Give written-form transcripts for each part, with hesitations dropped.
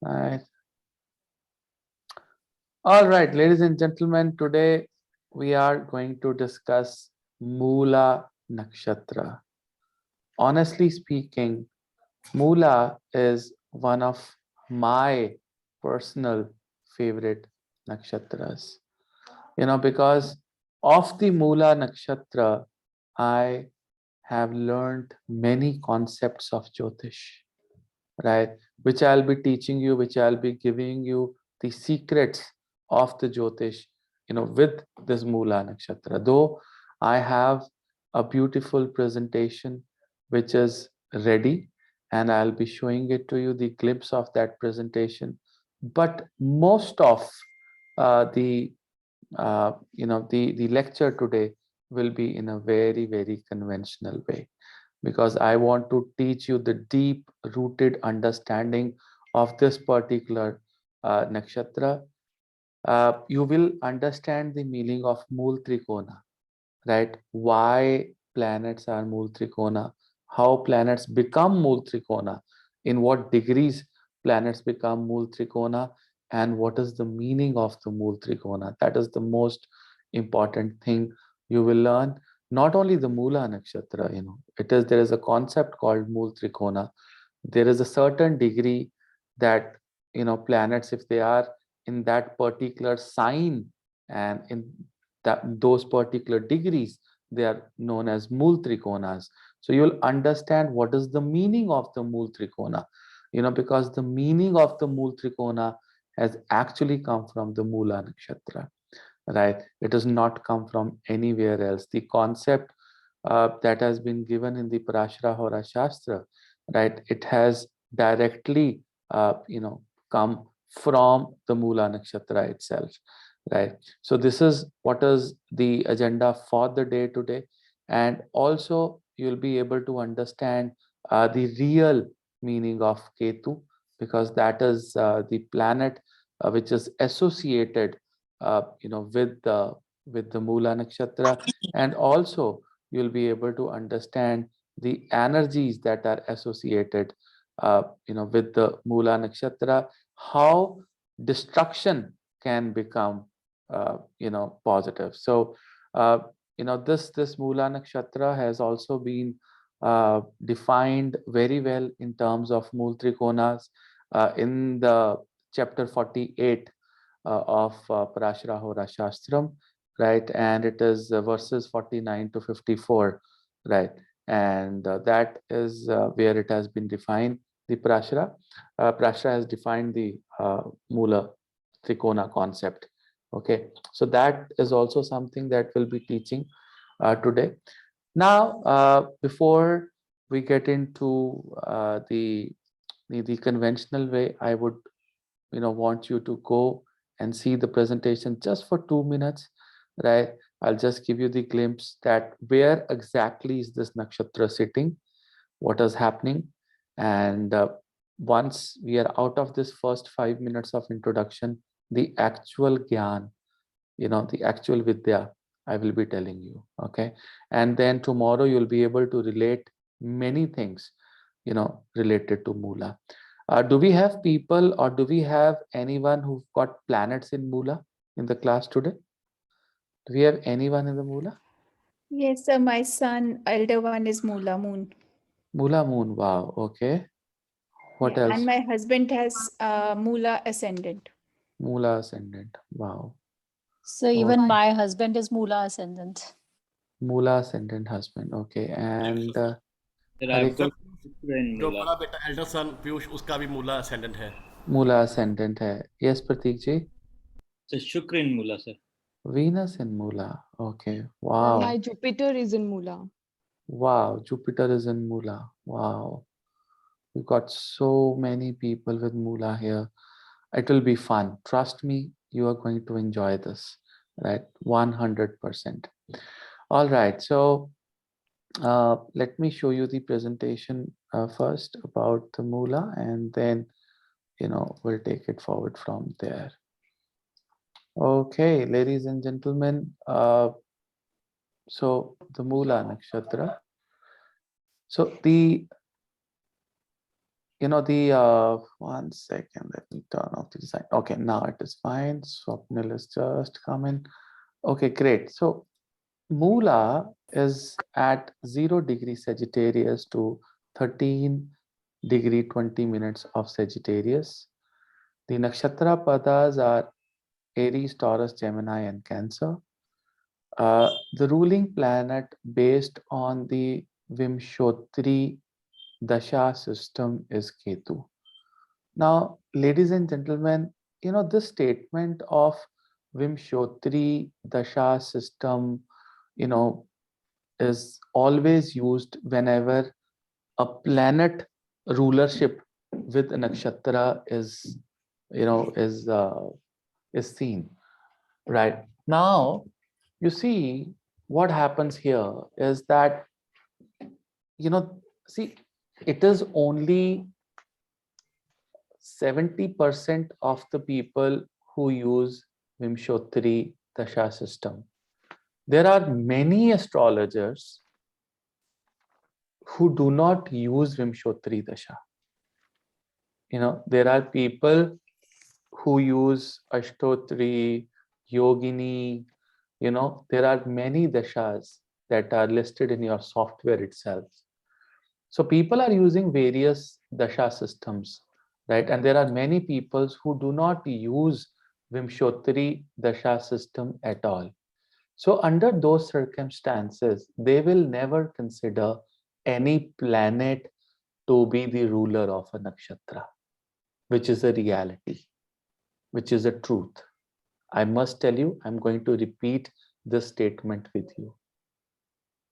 Right. All right, ladies and gentlemen, today we are going to discuss Mula Nakshatra. Honestly speaking, Mula is one of my personal favorite nakshatras. Because of the Mula Nakshatra, I have learned many concepts of Jyotish, right? Which I'll be teaching you, which I'll be giving you the secrets of the Jyotish, with this Mula Nakshatra. Though I have a beautiful presentation which is ready, and I'll be showing it to you, the glimpse of that presentation. But most of the lecture today will be in a very, very conventional way, because I want to teach you the deep rooted understanding of this particular nakshatra. You will understand the meaning of Mool Trikona, right? Why planets are Mool Trikona, how planets become Mool Trikona, in what degrees planets become Mool Trikona, and what is the meaning of the Mool Trikona. That is the most important thing you will learn. Not only the Mula Nakshatra, there is a concept called Mool Trikona. There is a certain degree that planets, if they are in that particular sign and in those particular degrees, they are known as Mool Trikonas. So you'll understand what is the meaning of the Mool Trikona, because the meaning of the Mool Trikona has actually come from the Mula Nakshatra, right? It does not come from anywhere else. The concept that has been given in the Parashara Hora Shastra, right? It has directly, come from the Mula Nakshatra itself, right? So this is what is the agenda for the day today, and also you'll be able to understand the real meaning of Ketu, because that is the planet which is associated, with the Mula Nakshatra, and also you'll be able to understand the energies that are associated, with the Mula Nakshatra, how destruction can become, positive. So, this Mula Nakshatra has also been defined very well in terms of Mool Trikonas in the chapter 48 of Parashara Hora Shastram, right? And it is verses 49 to 54, right? And that is where it has been defined. The Parashara, Parashara has defined the Mula Trikona concept. Okay, so that is also something that we'll be teaching today. Now, before we get into the conventional way, I would want you to go and see the presentation just for 2 minutes, right? I'll just give you the glimpse that where exactly is this nakshatra sitting, what is happening, and once we are out of this first 5 minutes of introduction, the actual gyan, the actual vidya, I will be telling you. Okay, and then tomorrow you'll be able to relate many things, related to Mula. Do we have people, or do we have anyone who've got planets in Mula in the class today? Do we have anyone in the Mula? Yes, sir. My son, elder one is Mula Moon. Mula Moon, wow. Okay. What Yeah, and else? my husband has Mula Ascendant. Mula Ascendant, wow. So Oh, even my husband is Mula ascendant. Mula Ascendant husband. Okay. And Sir, I've Harika? got Shukra in जो Mula. बड़ा बेटा elder son Piyush उसका भी मूला ascendant है Mula Ascendant hai. Yes, Pratik ji? Sir, Shukra in Mula, sir. Venus in Mula. Okay. My Wow. Jupiter is in Mula. Wow. Jupiter is in Mula. Wow. We got so many people with Mula here. It will be fun. Trust me, you are going to enjoy this, right? 100%. All right. So let me show you the presentation first about the Mula, and then, we'll take it forward from there. Okay, ladies and gentlemen, so the Mula Nakshatra. So the one second, let me turn off the design. Okay, now it is fine. Swapnil is just coming. Okay, great. So Mula is at 0° Sagittarius to 13° 20 minutes of Sagittarius. The nakshatra padas are Aries, Taurus, Gemini, and Cancer. The ruling planet based on the Vimshotri Dasha system is Ketu. Now, ladies and gentlemen, this statement of Vimshotri Dasha system, is always used whenever a planet rulership with a nakshatra is seen. Right now, you see what happens here is that see, it is only 70% of the people who use Vimshotri Dasha system. There are many astrologers who do not use Vimshotri Dasha. There are people who use Ashtotri, Yogini, there are many dashas that are listed in your software itself. So people are using various dasha systems, right? And there are many people who do not use Vimshotri Dasha system at all. So under those circumstances, they will never consider any planet to be the ruler of a nakshatra, which is a reality, which is a truth. I must tell you, I'm going to repeat this statement with you,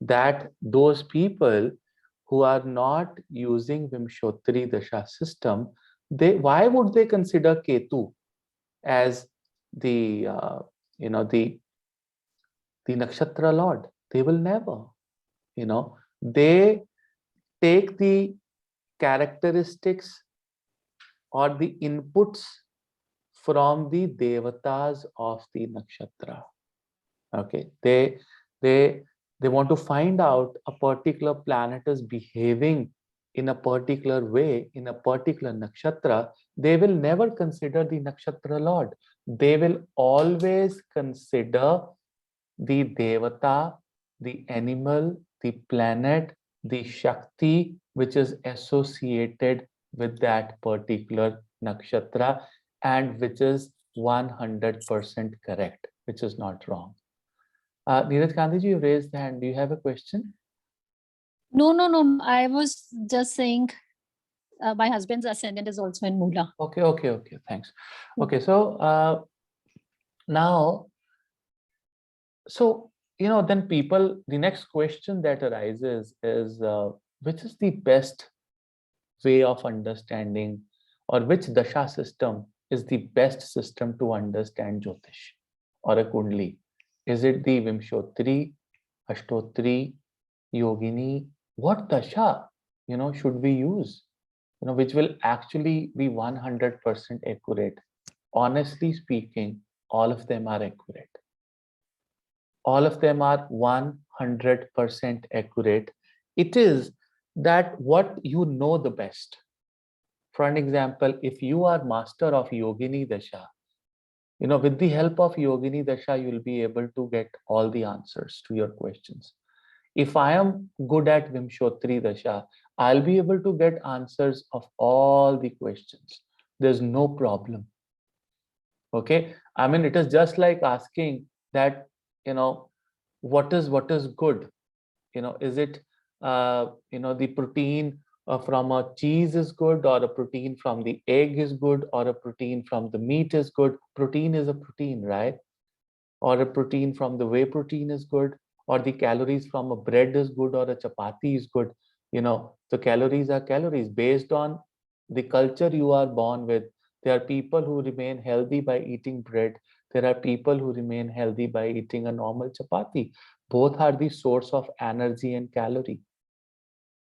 that those people who are not using Vimshotri Dasha system, why would they consider Ketu as the nakshatra lord? They will never. They take the characteristics or the inputs from the devatas of the nakshatra. Okay, they want to find out a particular planet is behaving in a particular way in a particular nakshatra. They will never consider the nakshatra lord. They will always consider the devata, the animal, the planet, the shakti which is associated with that particular nakshatra and which is 100% correct, which is not wrong. Neeraj Gandhi ji, you raised the hand. Do you have a question? No. I was just saying my husband's ascendant is also in Mula. Okay. Thanks. Okay, so now, then the next question that arises is, which is the best way of understanding, or which dasha system is the best system to understand Jyotish or a Kundli? Is it the Vimshotri, Ashtotri, Yogini? What dasha, should we use, which will actually be 100% accurate? Honestly speaking, all of them are accurate. All of them are 100% accurate. It is that what you know the best. For an example, if you are master of Yogini Dasha, with the help of Yogini Dasha, you will be able to get all the answers to your questions. If I am good at Vimshotri Dasha, I'll be able to get answers of all the questions. There's no problem. Okay, I mean, it is just like asking that, what is good? Is it the protein from a cheese is good, or a protein from the egg is good, or a protein from the meat is good? Protein is a protein, right? Or a protein from the whey protein is good, or the calories from a bread is good, or a chapati is good. The calories are calories based on the culture you are born with. There are people who remain healthy by eating bread. There are people who remain healthy by eating a normal chapati. Both are the source of energy and calorie.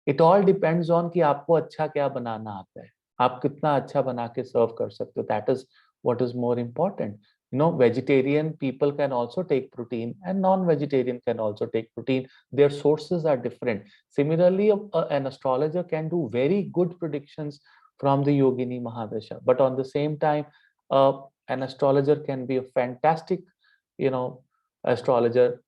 It all depends on कि आपको अच्छा क्या बनाना आता है, आप कितना अच्छा बना के serve कर सकते हो. That is what is more important. Vegetarian people can also take protein and non-vegetarian can also take protein. Their sources are different. Similarly, an astrologer can do very good predictions from the Yogini Mahadasha. But on the same time, an astrologer can be a fantastic, astrologer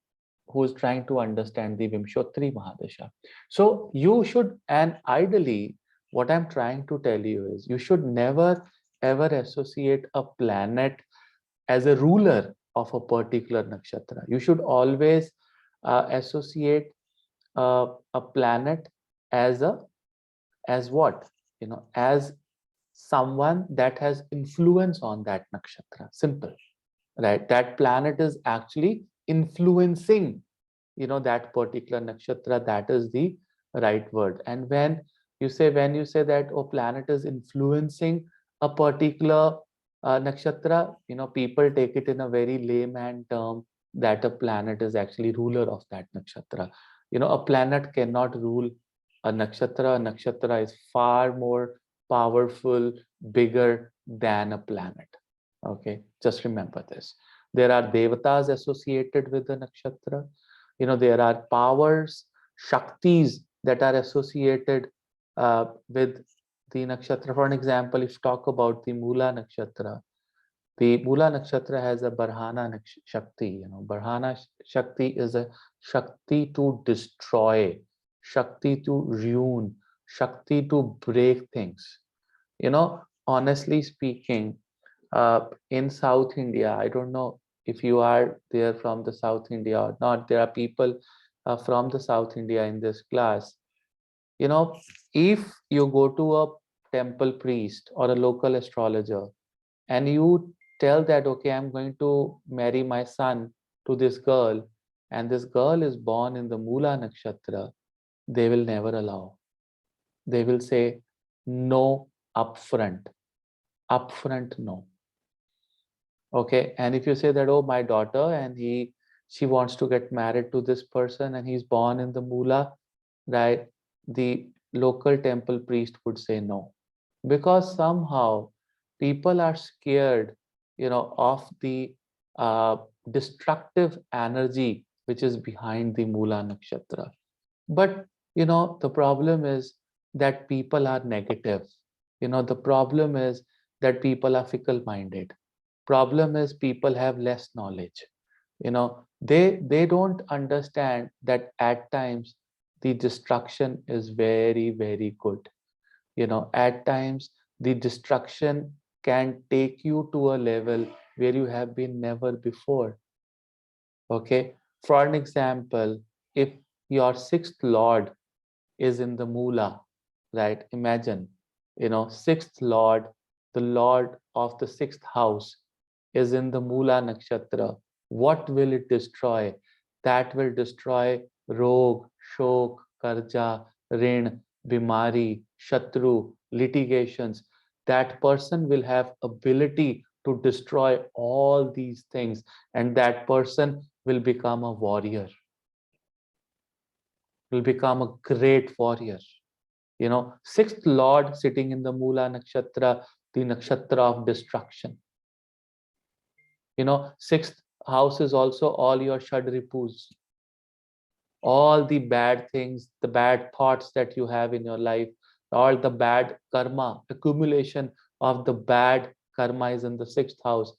who is trying to understand the Vimshottari Mahadasha. So you should, and ideally, what I'm trying to tell you is you should never ever associate a planet as a ruler of a particular nakshatra. You should always associate a planet as what? As someone that has influence on that nakshatra. Simple, right? That planet is actually influencing, that particular nakshatra. That is the right word. And when you say that, oh, planet is influencing a particular nakshatra, people take it in a very layman term that a planet is actually ruler of that nakshatra. A planet cannot rule a nakshatra. A nakshatra is far more powerful, bigger than a planet. Okay, just remember this. There are devatas associated with the nakshatra. There are powers, shaktis that are associated with the nakshatra. For an example, if you talk about the Mula nakshatra, the Mula nakshatra has a Barhana Shakti. Barhana Shakti is a Shakti to destroy, Shakti to ruin, Shakti to break things. Honestly speaking, in South India, I don't know if you are there from the South India or not. There are people from the South India in this class. If you go to a temple priest or a local astrologer and you tell that, okay, I'm going to marry my son to this girl, and this girl is born in the Mula nakshatra, they will never allow. They will say no upfront. Upfront, no. Okay, and if you say that, oh, my daughter, and she wants to get married to this person and he's born in the Mula, right? The local temple priest would say no, because somehow people are scared, of the destructive energy which is behind the Mula nakshatra. But the problem is that people are negative. The problem is that people are fickle-minded. Problem is people have less knowledge. They don't understand that at times the destruction is very, very good. At times the destruction can take you to a level where you have been never before. Okay, for an example, if your sixth lord is in the Mula, right? Imagine, sixth lord, the lord of the sixth house is in the Mula nakshatra. What will it destroy? That will destroy Rog, Shok, Karja, Rin, Bimari, Shatru, litigations. That person will have ability to destroy all these things, and that person will become a warrior, will become a great warrior. Sixth lord sitting in the Mula nakshatra, the nakshatra of destruction. Sixth house is also all your Shadripus, all the bad things, the bad thoughts that you have in your life, all the bad karma, accumulation of the bad karma is in the sixth house.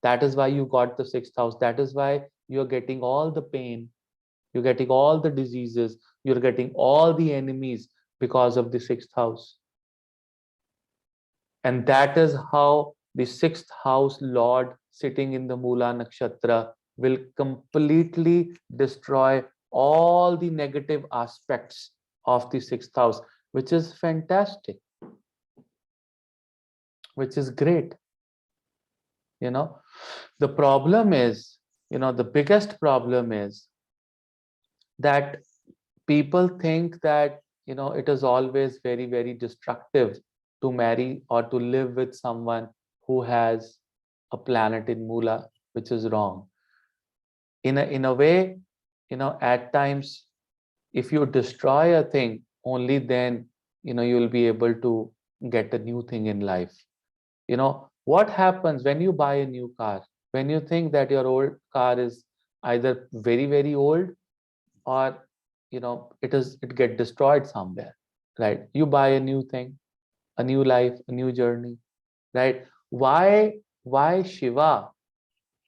That is why you got the sixth house. That is why you're getting all the pain, you're getting all the diseases, you're getting all the enemies because of the sixth house. And that is how the sixth house lord sitting in the Mula nakshatra will completely destroy all the negative aspects of the sixth house, which is fantastic, which is great. The problem is, the biggest problem is that people think that, it is always very, very destructive to marry or to live with someone who has a planet in Mula, which is wrong. In a way, at times, if you destroy a thing, only then, you will be able to get a new thing in life. What happens when you buy a new car? When you think that your old car is either very, very old, or it get destroyed somewhere, right? You buy a new thing, a new life, a new journey, right? Why Shiva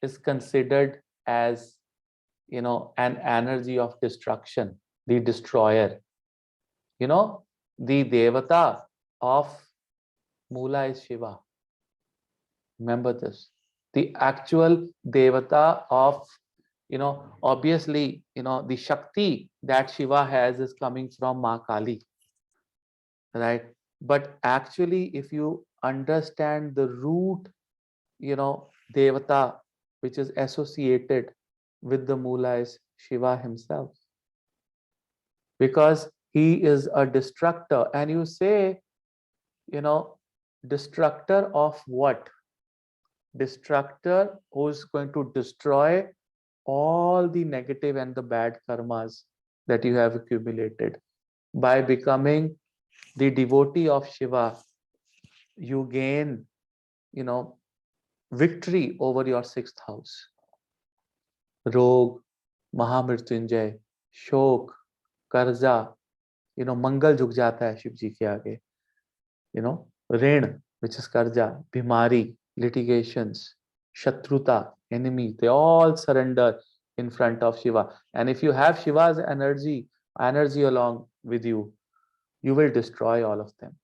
is considered as, an energy of destruction, the destroyer? The Devata of Mula is Shiva. Remember this. The actual Devata of, obviously, the Shakti that Shiva has is coming from Ma Kali, right? But actually, if you understand the root, Devata, which is associated with the Mula, is Shiva himself. Because he is a destructor. And you say, destructor of what? Destructor who is going to destroy all the negative and the bad karmas that you have accumulated. By becoming the devotee of Shiva, you gain, victory over your sixth house. Rog, Mahamrityunjay, Shok, Karza, Mangal jhuk jata hai Shiv ji ke aage. Rin, which is Karja, Bimari, litigations, Shatruta, enemy, they all surrender in front of Shiva. And if you have Shiva's energy along with you, you will destroy all of them.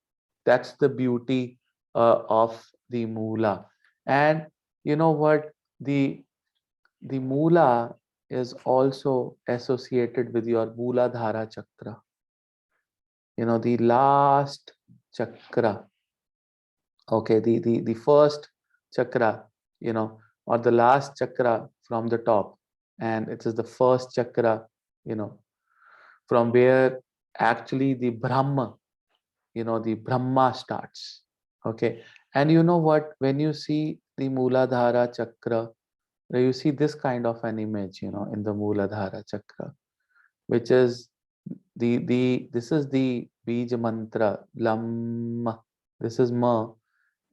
That's the beauty of the Mula. And you know what? The Mula is also associated with your Mooladhara Chakra. The last chakra. Okay, the first chakra, or the last chakra from the top, and it is the first chakra, from where actually the Brahma, the Brahma starts. Okay, and you know what? When you see the Mooladhara chakra, you see this kind of an image, in the Mooladhara chakra, which is this is the Bija mantra, Lam, this is Ma.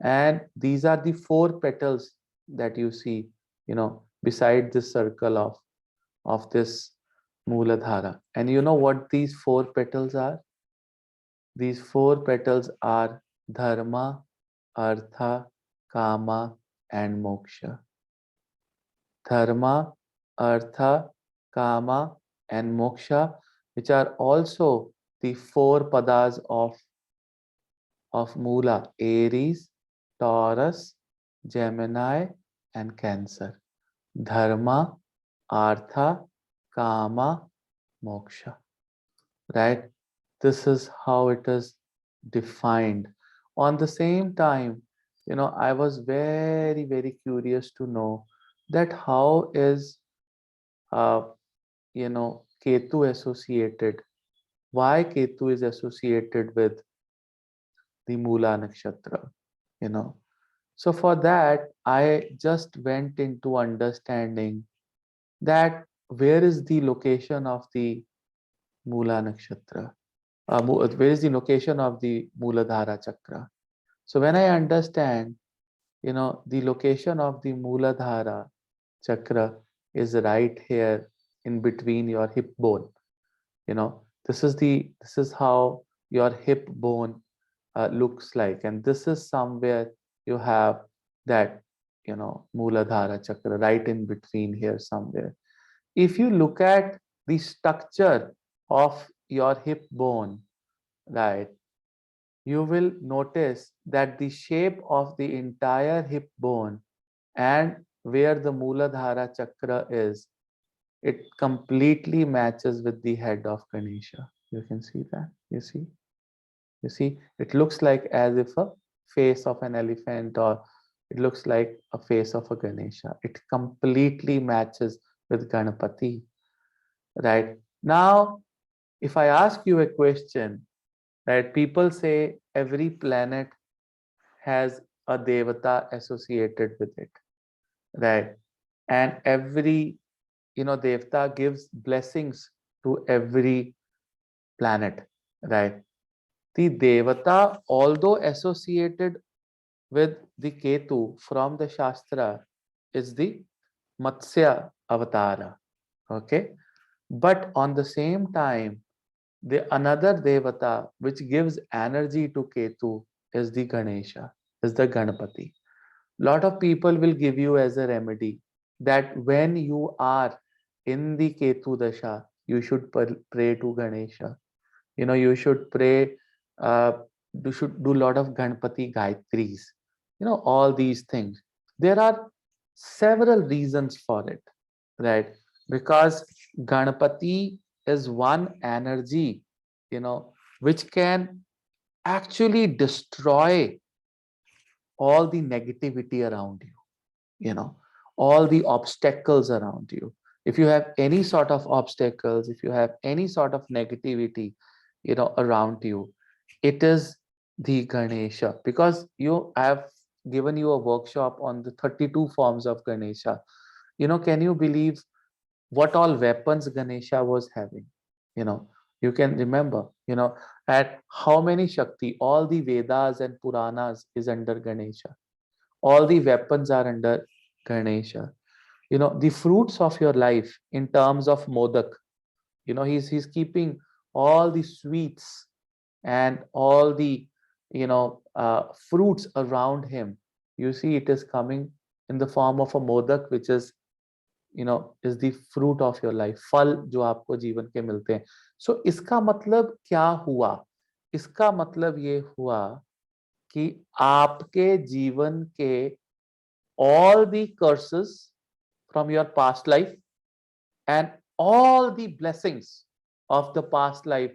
And these are the 4 petals that you see, beside this circle of this Mooladhara. And you know what these 4 petals are? These 4 petals are Dharma, Artha, Kama, and Moksha. Dharma, Artha, Kama, and Moksha, which are also the 4 padas of Mula: Aries, Taurus, Gemini, and Cancer. Dharma, Artha, Kama, Moksha. Right? This is how it is defined. On the same time, I was very, very curious to know that how is, Ketu associated? Why Ketu is associated with the Mula Nakshatra? So for that, I just went into understanding that where is the location of the Mula Nakshatra? Where is the location of the Mooladhara Chakra? So when I understand, the location of the Mooladhara Chakra is right here in between your hip bone. This is how your hip bone looks like, and this is somewhere you have that, Mooladhara Chakra right in between here somewhere. If you look at the structure of your hip bone, right, you will notice that the shape of the entire hip bone and where the Mooladhara Chakra is, it completely matches with the head of Ganesha. You can see that. You see, it looks like as if a face of an elephant, or it looks like a face of a Ganesha. It completely matches with Ganapati. Right? Now, if I ask you a question, right, people say every planet has a Devata associated with it, right? And every, Devata gives blessings to every planet, right? The Devata, although associated with the Ketu from the Shastra, is the Matsya Avatara, okay? But on the same time, the another Devata which gives energy to Ketu is the Ganesha, is the Ganpati. Lot of people will give you as a remedy that when you are in the Ketu Dasha, you should pray to Ganesha. You should pray, you should do a lot of Ganpati Gayatris, all these things. There are several reasons for it, right? Because Ganpati is one energy, which can actually destroy all the negativity around you, all the obstacles around you. If you have any sort of obstacles, if you have any sort of negativity, around you, it is the Ganesha. Because I have given you a workshop on the 32 forms of Ganesha. Can you believe what all weapons Ganesha was having? You can remember, at how many Shakti, all the Vedas and Puranas is under Ganesha. All the weapons are under Ganesha. The fruits of your life in terms of Modak, he's keeping all the sweets and all the, fruits around him. You see, it is coming in the form of a Modak, which is is the fruit of your life, फल जो आपको जीवन के मिलते हैं. So इसका मतलब क्या हुआ? इसका मतलब ये हुआ कि आपके जीवन के all the curses from your past life and all the blessings of the past life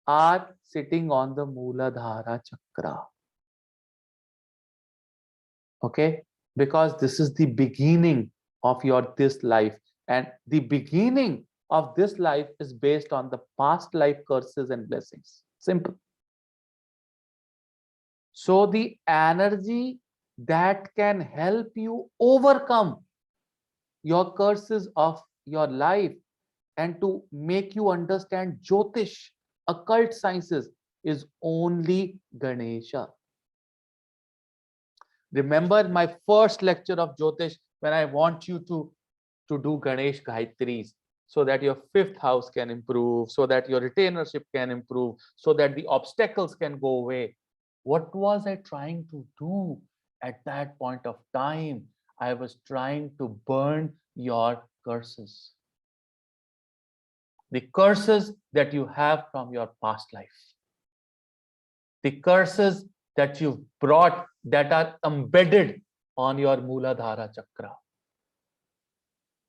are sitting on the Mooladhara Chakra. Okay? Because this is the beginning of your this life, and the beginning of this life is based on the past life curses and blessings. Simple. So the energy that can help you overcome your curses of your life and to make you understand Jyotish, occult sciences, is only Ganesha. Remember my first lecture of Jyotish, when I want you to do Ganesh Gayatris, so that your fifth house can improve, so that your retainership can improve, so that the obstacles can go away. What was I trying to do at that point of time? I was trying to burn your curses. The curses that you have from your past life. The curses that you've brought that are embedded on your Mooladhara Chakra.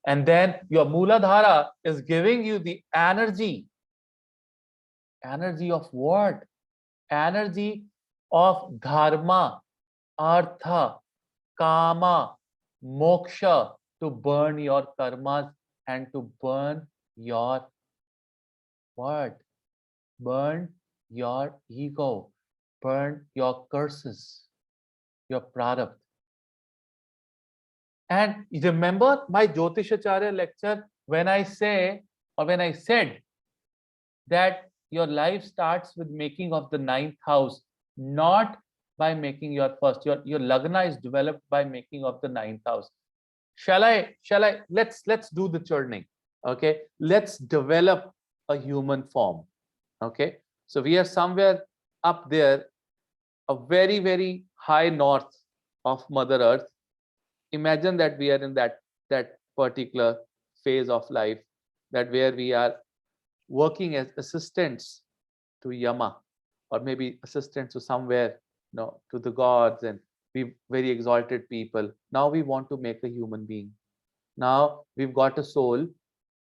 And then your Mooladhara is giving you the energy. Energy of what? Energy of dharma, artha, kama, moksha, to burn your karmas and to burn your what? Burn your ego, burn your curses, your prarabdha. And remember my Jyotishacharya lecture when I say, or when I said that your life starts with making of the ninth house, not by making your first. Your lagna is developed by making of the ninth house. Shall I, let's do the churning. Okay, let's develop a human form. Okay, so we are somewhere up there, a very, very high north of Mother Earth. Imagine that we are in that particular phase of life, that where we are working as assistants to Yama, or maybe assistants to somewhere, to the gods, and we very exalted people. Now we want to make a human being. Now we've got a soul,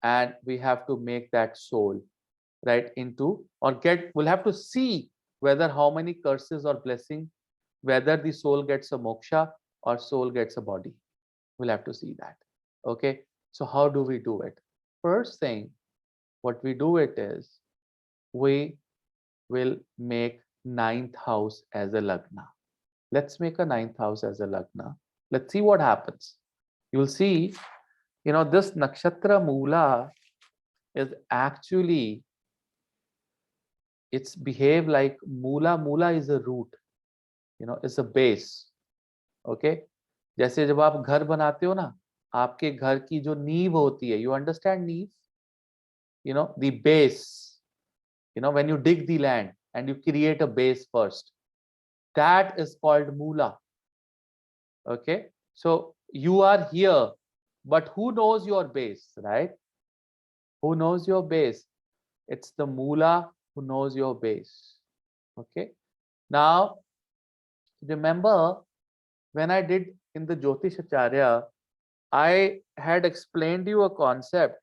and we have to make that soul right into, or we'll have to see whether how many curses or blessing, whether the soul gets a moksha or soul gets a body. We'll have to see that. Okay, so how do we do it? First thing, what we do it is, we will make ninth house as a lagna. Let's make a ninth house as a lagna. Let's see what happens. You'll see, this nakshatra Moola is actually, it's behave like Moola. Moola is a root, it's a base. Okay, जैसे जब आप घर बनाते हो ना, आपके घर की जो नींव होती है, you understand नींव? The base, when you dig the land and you create a base first, that is called Mula. Okay, so you are here, but who knows your base, right? Who knows your base? It's the Mula who knows your base. Okay, now remember when I did in the Jyotishacharya, I had explained you a concept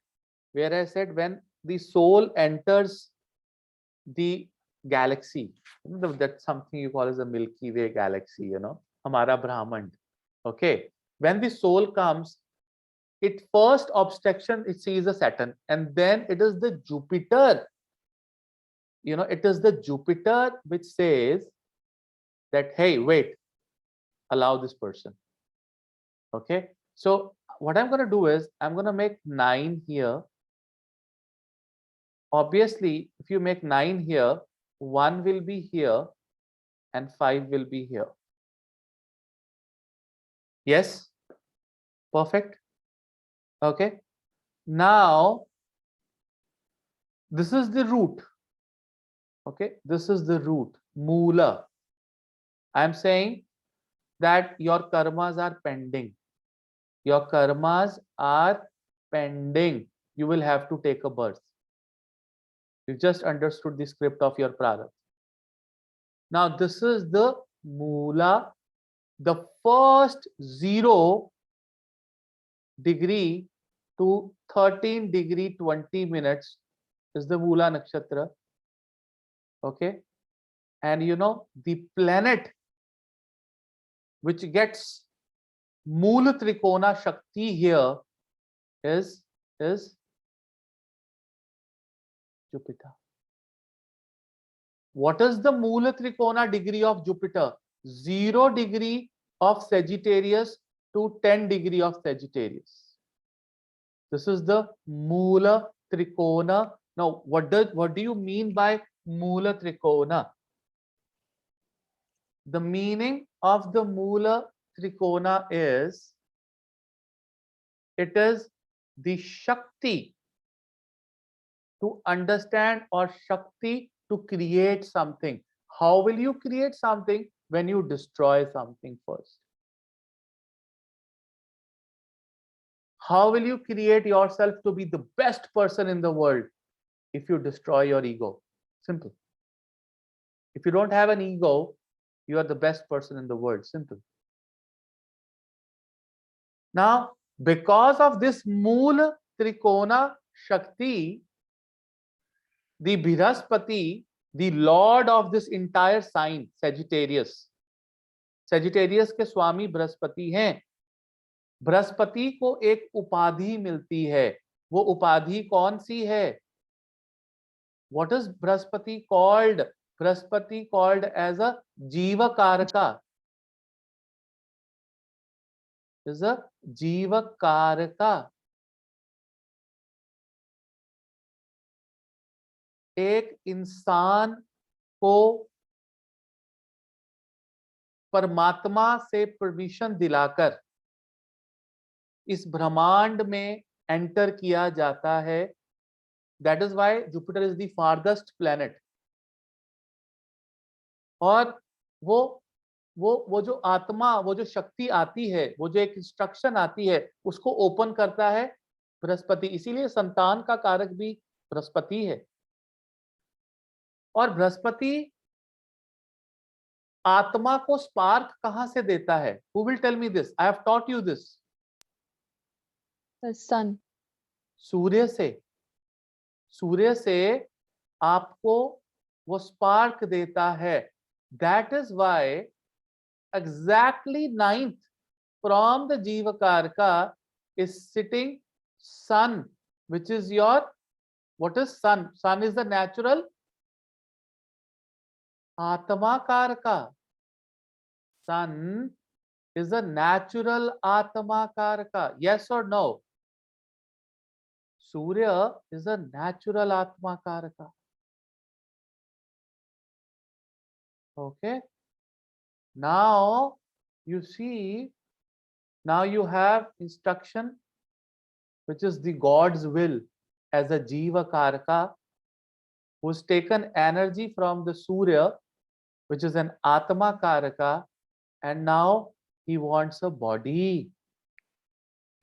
where I said when the soul enters the galaxy, that's something you call as a Milky Way galaxy, Hamara Brahman. Okay, when the soul comes, it first obstruction it sees a Saturn, and then it is the Jupiter. It is the Jupiter which says that, hey, wait, allow this person. Okay, so what I'm going to do is I'm going to make 9 here. Obviously, if you make 9 here, 1 will be here and 5 will be here. Yes, perfect. Okay, now this is the root. Okay, this is the root, Mula. I'm saying that your karmas are pending. Your karmas are pending. You will have to take a birth. You just understood the script of your prarabdha. Now this is the Mula. The first 0 degree to 13 degree 20 minutes is the Mula Nakshatra. Okay, and the planet which gets Mula Trikona Shakti here is Jupiter. What is the Mula Trikona degree of Jupiter? 0 degree of Sagittarius to 10 degree of Sagittarius. This is the Mula Trikona. Now, what do you mean by Mula Trikona? The meaning of the Mula Trikona is it is the Shakti to understand or Shakti to create something. How will you create something? When you destroy something first. How will you create yourself to be the best person in the world? If you destroy your ego. Simple. If you don't have an ego, you are the best person in the world. Simple. Now, because of this Mula Trikona Shakti, the Brihaspati, the lord of this entire sign, Sagittarius. Sagittarius के स्वामी बृहस्पति हैं. बृहस्पति को एक उपाधि मिलती है. वो उपाधि कौन सी है? What is Brihaspati called? Brihaspati called as a Jivakaraka. Is a Jivakaraka. एक इंसान को परमात्मा से परमिशन दिलाकर इस ब्रह्मांड में एंटर किया जाता है. That is why Jupiter is the farthest planet. और वो जो आत्मा, वो जो शक्ति आती है, वो जो एक इंस्ट्रक्शन आती है, उसको ओपन करता है बृहस्पति. इसीलिए संतान का कारक भी बृहस्पति है. और बृहस्पति आत्मा को स्पार्क कहां से देता है? Who will tell me this? I have taught you this. The sun. सूर्य से. सूर्य से आपको वो स्पार्क देता है. That is why exactly 9th from the Jivakaraka is sitting sun, which is your, what is sun? Sun is the natural Atma Karaka. Sun is a natural Atma Karaka. Yes or no? Surya is a natural Atma Karaka. Okay. Now you see, now you have instruction, which is the God's will as a Jiva Karaka, who's taken energy from the Surya, which is an Atma Karaka, and now he wants a body.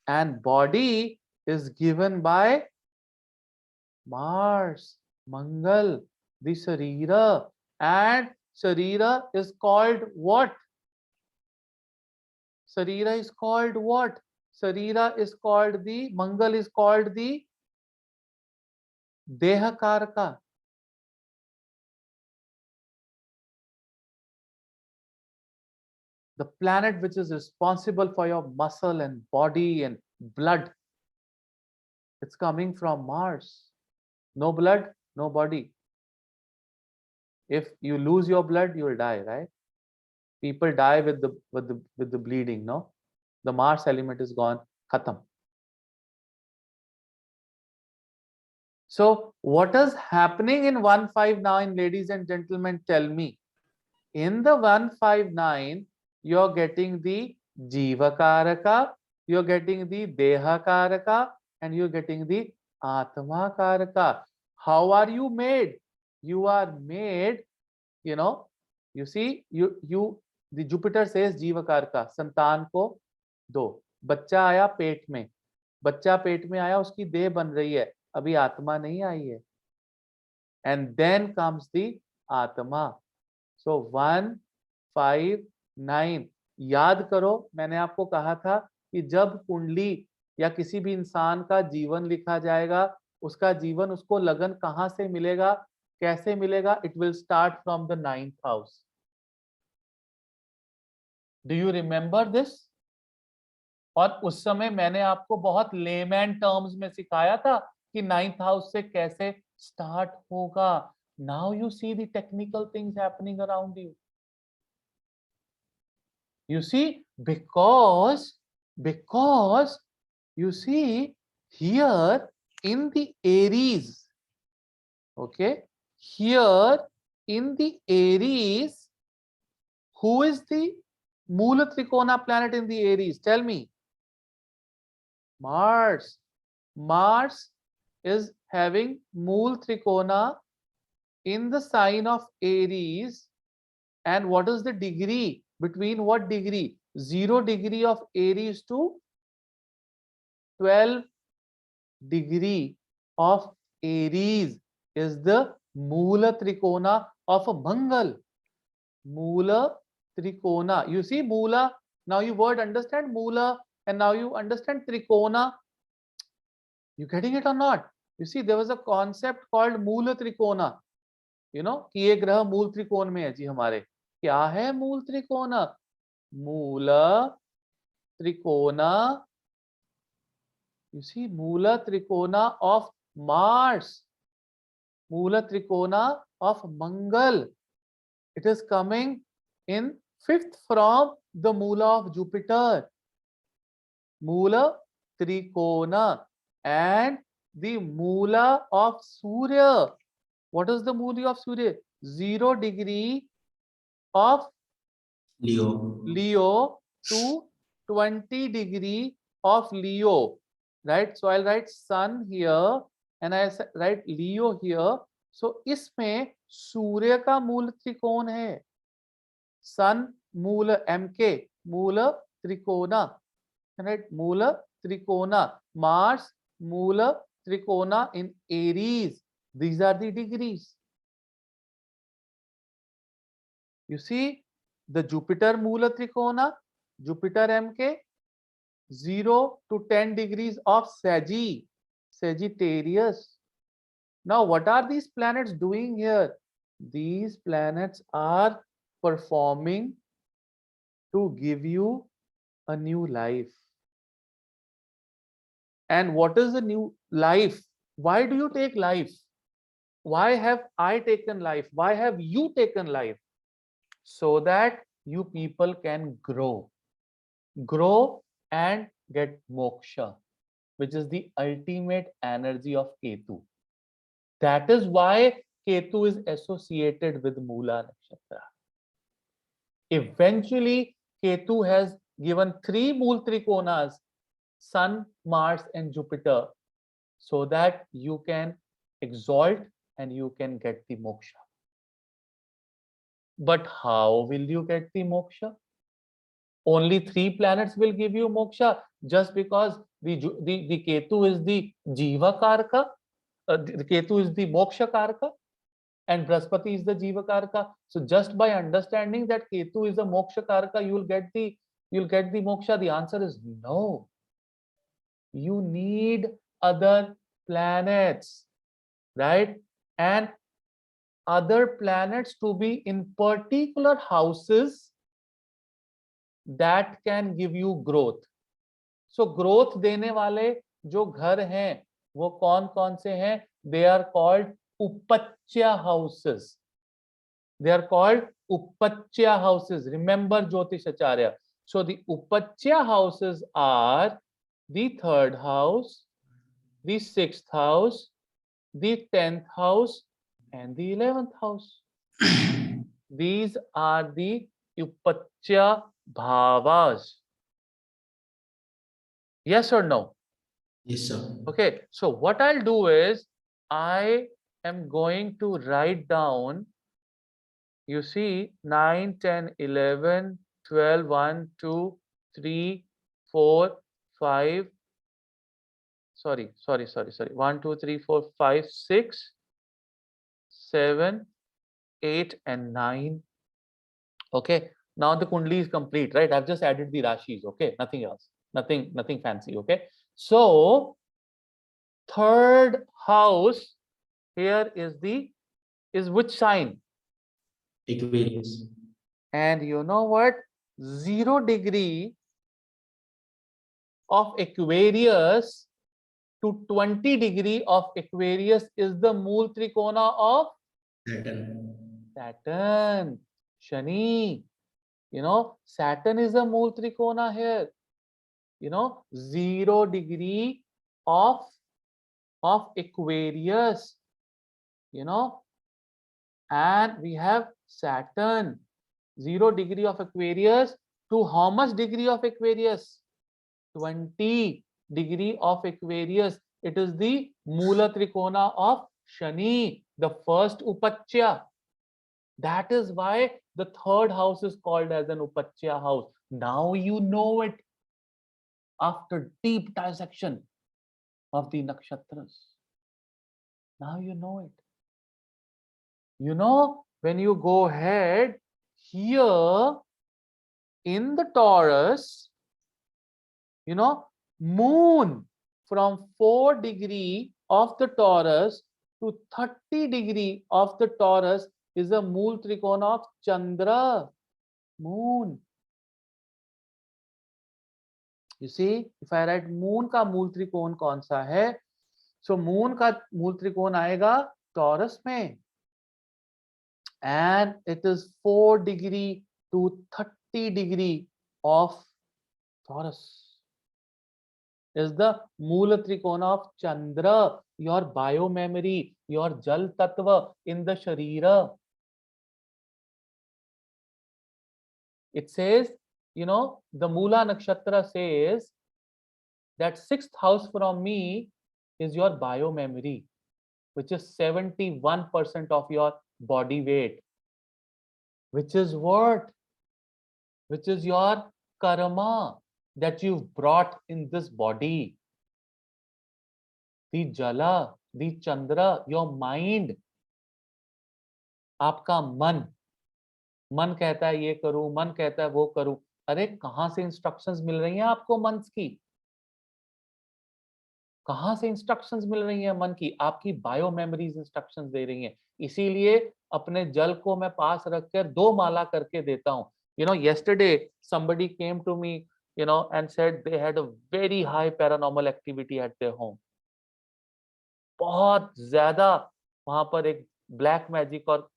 And body is given by Mars, Mangal, the Sharira. And Sharira is called what? Sharira is called what? Sharira is called the, Mangal is called the Deha Karaka. The planet which is responsible for your muscle and body and blood. It's coming from Mars. No blood, no body. If you lose your blood, you will die, right? People die with the bleeding, no? The Mars element is gone, khatam. So what is happening in 159, ladies and gentlemen, tell me. In the 159, you're getting the Jiva Karaka, you're getting the Deha Karaka, and you're getting the Atma Karaka. How are you made? You are made, you see, the Jupiter says Jiva Karaka, संतान को दो. बच्चा आया पेट में, बच्चा पेट में आया, उसकी देह बन रही है, अभी आत्मा नहीं आई है. And then comes the Atma. So 159, याद करो, मैंने आपको कहा था कि जब कुंडली या किसी भी इंसान का जीवन लिखा जाएगा, उसका जीवन उसको लगन कहां से मिलेगा, कैसे मिलेगा? It will start from the 9th house. Do you remember this? और उस समय मैंने आपको बहुत लेमैन टर्म्स में सिखाया था कि 9th हाउस से कैसे स्टार्ट होगा. Now you see the technical things happening around you. You see, because you see here in the Aries, okay, here in the Aries, who is the Mula Trikona planet in the Aries? Tell me. Mars. Mars is having Mool Trikona in the sign of Aries. And what is the degree? Between what degree? 0 degree of Aries to 12 degree of Aries is the Moola Trikona of a Mangal. Moola Trikona. You see Moola, now you word understand Moola, and now you understand Trikona. You getting it or not? You see, there was a concept called Moola Trikona. You know, कि ये ग्रह मूल त्रिकोण में है जी हमारे. क्या है मूल त्रिकोण? मूला त्रिकोणा. You see, Moola Trikona of Mars, Moola Trikona of Mangal. It is coming in 5th from the Moola of Jupiter. Moola Trikona. And the Moola of Surya. What is the Moola of Surya? 0 degree of Leo to 20 degree of Leo. Right? So I'll write Sun here and I write Leo here. So इसमें सूर्य का मूल त्रिकोण है. Sun मूल MK मूल त्रिकोणा. Right? मूल त्रिकोणा. Mars मूल त्रिकोणा in Aries. These are the degrees. You see the Jupiter moola trikona, Jupiter MK, 0 to 10 degrees of Sagittarius. Now what are these planets doing here? These planets are performing to give you a new life. And what is the new life? Why do you take life? Why have I taken life? Why have you taken life? So that you people can grow and get moksha, which is the ultimate energy of Ketu. That is why Ketu is associated with Moola Nakshatra. Eventually, Ketu has given 3 Mool Trikonas, Sun, Mars, and Jupiter, so that you can exalt and you can get the moksha. But how will you get the moksha? Only 3 planets will give you moksha, just because the Ketu is the Jiva Karka, the Ketu is the Moksha Karka, and Brahaspati is the Jiva Karka. So just by understanding that Ketu is a Moksha Karka, you'll get the moksha. The answer is no. You need other planets, right? And other planets to be in particular houses that can give you growth. So growth देने वाले जो घर हैं वो कौन कौन से हैं? They are called upachya houses. They are called upachya houses. Remember Jyotish Acharya. So the upachya houses are the 3rd house, the 6th house, the 10th house, and the 11th house. These are the upachya bhavas. Yes or no? Yes, sir. Okay, so what I'll do is I am going to write down, you see, 9, 10, 11, 12, 1, 2, 3, 4, 5. Sorry. 1, 2, 3, 4, 5, 6, 7, 8, and 9. Okay, now the Kundli is complete, right? I've just added the Rashis, okay? Nothing else. Nothing fancy, okay? So 3rd house here is which sign? Aquarius. And you know what? 0 degree of Aquarius to 20 degree of Aquarius is the Mool Trikona of Saturn. Saturn. Shani. You know, Saturn is a Mool Trikona here. You know, 0 degree of Aquarius. You know, and we have Saturn. 0 degree of Aquarius to how much degree of Aquarius? 20 degree of Aquarius. It is the Moola Trikona of Shani, the first Upachya. That is why the 3rd house is called as an Upachya house. Now you know it after deep dissection of the nakshatras. Now you know it. You know, when you go ahead here in the Taurus, you know, moon from 4 degree of the Taurus to 30 degree of the Taurus is a Mool Trikona of Chandra, moon. You see, if I write moon का मूल त्रिकोण कौन सा है? So moon का मूल त्रिकोण आएगा Taurus में, and it is 4 degree to 30 degree of Taurus. Is the Moola Trikona of Chandra, your bio memory, your Jal Tattva in the Sharira. It says, you know, the Moola Nakshatra says that 6th house from me is your bio memory, which is 71% of your body weight, which is what? Which is your karma that you've brought in this body. The Jala, the Chandra, your mind. आपका मन कहता है ये करूं, मन कहता है वो करूं. अरे कहां से इंस्ट्रक्शंस मिल रही हैं आपको मन की? कहां से इंस्ट्रक्शंस मिल रही हैं मन की? आपकी बायो मेमोरीज इंस्ट्रक्शंस दे रही हैं. इसीलिए अपने जल को मैं पास रखकर 2 माला करके देता हूं. You know, yesterday somebody came to me, you know, and said they had a very high paranormal activity at their home. बहुत ज्यादा वहां पर एक ब्लैक मैजिक और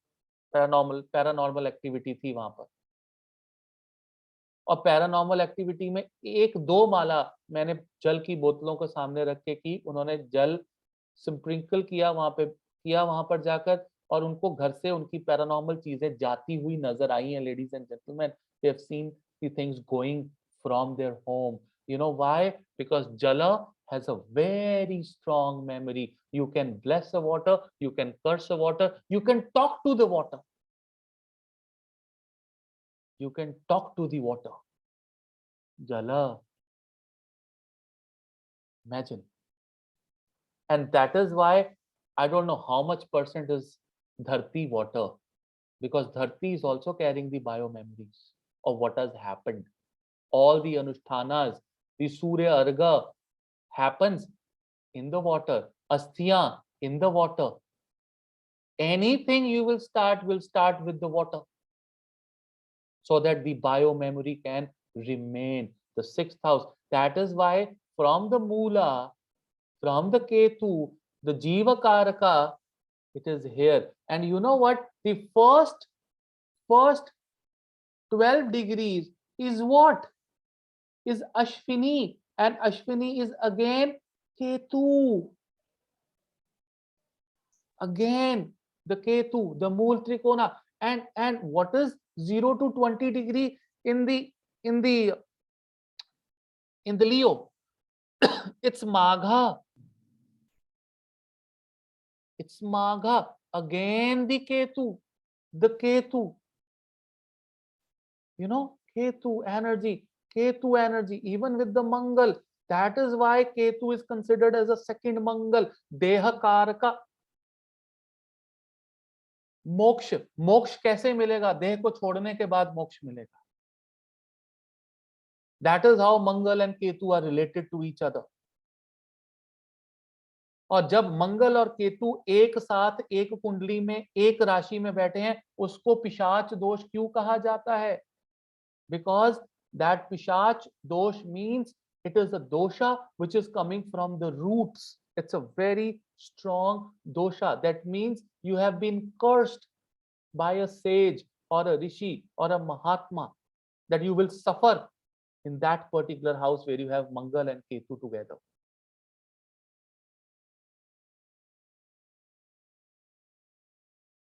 पैरानॉर्मल एक्टिविटी थी वहां पर. और पैरानॉर्मल एक्टिविटी में 1-2 माला मैंने जल की बोतलों को सामने रख के की. उन्होंने जल स्प्रिंकल किया वहां पर जाकर, और उनको घर से उनकी पैरानॉर्मल चीजें जाती हुई नजर आई हैं. Ladies and gentleman, they have seen the things going from their home. You know why? Because Jala has a very strong memory. You can bless the water, you can curse the water, you can talk to the water. you can talk to the water. Jala. Imagine. And that is why I don't know how much percent is Dharti water, because Dharti is also carrying the bio memories of what has happened. All the Anushtanas, the Surya Arga happens in the water, Asthiyan in the water. Anything you will start with the water, so that the bio memory can remain. The sixth house. That is why from the Mula, from the Ketu, the Jiva Karaka, it is here. And you know what? The first 12 degrees is what? Is Ashwini. And Ashwini is again Ketu. Again, the Ketu, the Mool Trikona. And what is 0 to 20 degree in the Leo? It's Magha. It's Magha. Again the Ketu. The Ketu. You know, Ketu energy. Ketu energy. Even with the Mangal. That is why Ketu is considered as a second Mangal. Deha Karaka. मोक्ष. मोक्ष कैसे मिलेगा? देह को छोड़ने के बाद मोक्ष मिलेगा. That is how Mangal and Ketu are related to each other. और जब मंगल और केतु एक साथ एक कुंडली में एक राशि में बैठे हैं, उसको पिशाच दोष क्यों कहा जाता है? Because that पिशाच दोष means it is a dosha which is coming from the roots. It's a very strong dosha. That means you have been cursed by a sage or a rishi or a mahatma, that you will suffer in that particular house where you have Mangal and Ketu together.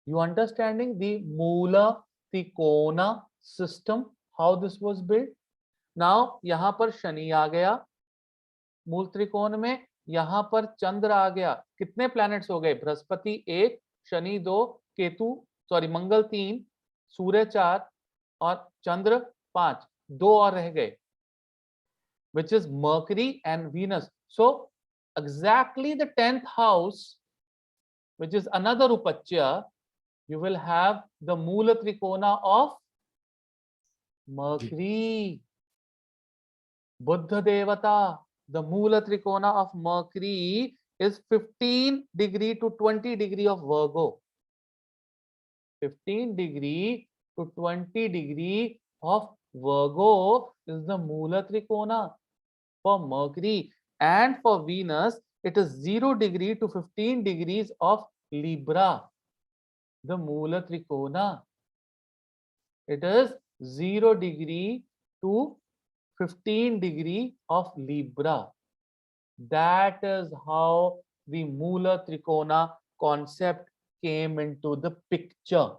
You understanding the Mula Trikona system, how this was built? Now, यहाँ पर शनि आ गया मूल त्रिकोण में, यहाँ पर चंद्र आ गया. कितने प्लैनेट्स हो गए? बृहस्पति 1, शनि 2, केतु सॉरी मंगल 3, सूर्य 4 और चंद्र 5. 2 और रह गए, which is Mercury and Venus. So exactly the 10th house, which is another Upachya, you will have the Mula Trikona of Mercury. Buddha Devata, the Mula Trikona of Mercury is 15 degree to 20 degree of Virgo. 15 degree to 20 degree of Virgo is the Mula Trikona for Mercury. And for Venus, it is 0 degree to 15 degrees of Libra. The Mula Trikona. It is 0 degree to 15 degree of Libra. That is how the Mula Trikona concept came into the picture.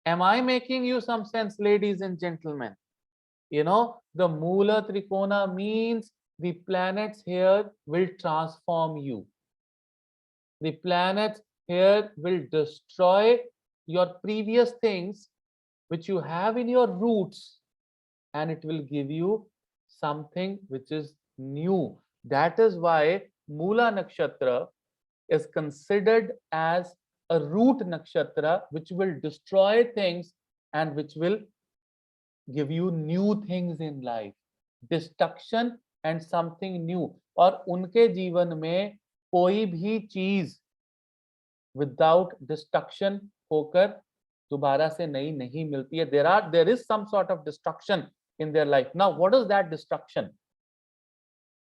Am I making you some sense, ladies and gentlemen? You know, the Mula Trikona means the planets here will transform you. The planets here will destroy your previous things which you have in your roots, and it will give you something which is new. That is why Mula Nakshatra is considered as a root nakshatra which will destroy things and which will give you new things in life. Destruction and something new. और उनके जीवन में कोई भी चीज without destruction होकर दोबारा से नई नहीं मिलती है. There is some sort of destruction in their life. Now, what is that destruction?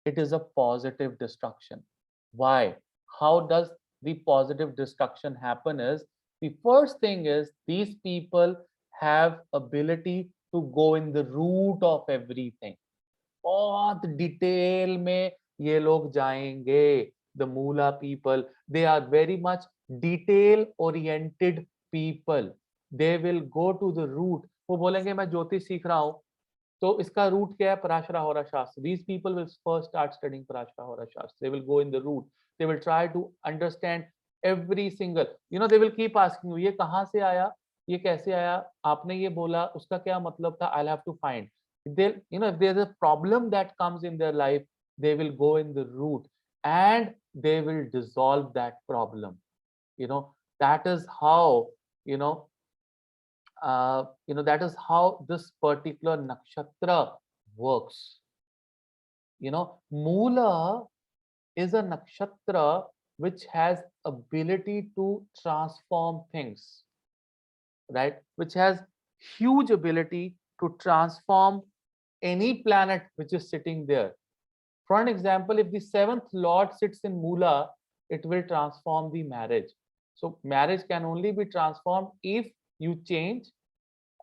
It is a positive destruction. Why? How does the positive destruction happen? Is the first thing is these people have ability to go in the root of everything. बहुत detail में ये लोग जाएंगे. The Mula people, they are very much detail oriented people. They will go to the root. वो बोलेंगे मैं ज्योतिष सीख रहा हूँ, तो इसका रूट क्या है? पराशरा होरा शास्त्र. These people will first start studying Parashara Hora Shastra. They will go in the root. They will try to understand every single, they will keep asking you, ये कहाँ से आया, ये कैसे आया, आपने ये बोला, उसका क्या मतलब था, I'll have to find. They'll, if there's a problem that comes in their life, they will go in the root and they will dissolve that problem. That is how, that is how this particular nakshatra works. Mula is a nakshatra which has ability to transform things, right? Which has huge ability to transform any planet which is sitting there. For an example, if the 7th lord sits in Mula, it will transform the marriage. So marriage can only be transformed if you change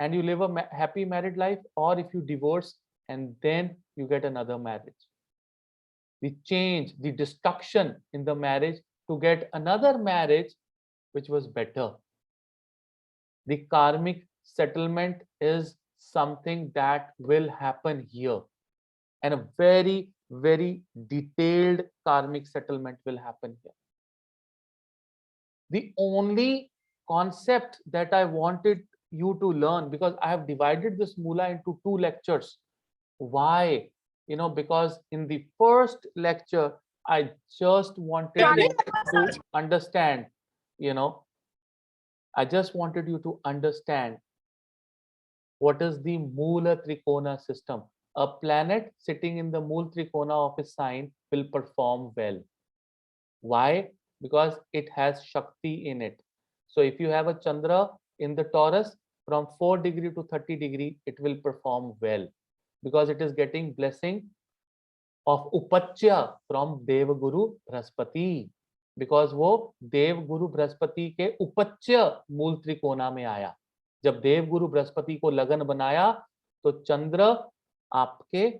and you live a happy married life, or if you divorce and then you get another marriage. The change, the destruction in the marriage to get another marriage which was better. The karmic settlement is something that will happen here, and a very, very detailed karmic settlement will happen here. The only concept that I wanted you to learn, because I have divided this Mula into 2 lectures. Why? Because in the first lecture, I just wanted you to understand, I just wanted you to understand what is the Mula Trikona system. A planet sitting in the Mool Trikona of a sign will perform well. Why? Because it has Shakti in it. So if you have a Chandra in the Taurus, from 4 degree to 30 degree, it will perform well, because it is getting blessing of Upachya from Devaguru Brahaspati, because वो देवगुरु बृहस्पति के उपच्य मूल त्रिकोणा में आया. जब देवगुरु बृहस्पति को लगन बनाया तो चंद्र आपके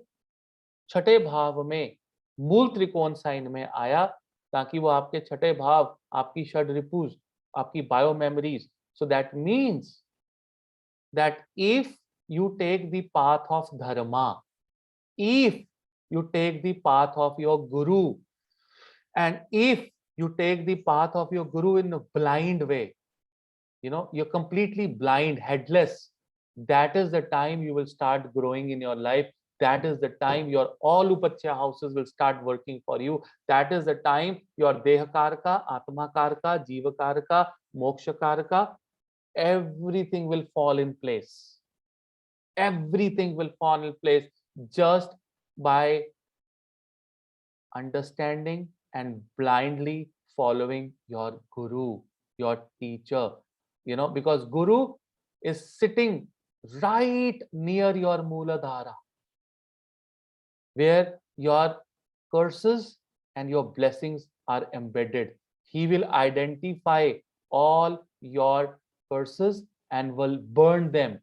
6ठे भाव में मूल त्रिकोण साइन में आया, ताकि वो आपके 6ठे भाव, आपकी षड रिपुज, आपकी bio memories. So that means that if you take the path of dharma, if you take the path of your guru, and if you take the path of your guru in a blind way, you're completely blind, headless, that is the time you will start growing in your life. That is the time your all upachya houses will start working for you. That is the time your deha karka, atma karka, jiva karka, moksha karka, everything will fall in place. Everything will fall in place just by understanding and blindly following your guru, your teacher, because guru is sitting right near your Mooladhara, where your curses and your blessings are embedded. He will identify all your curses and will burn them,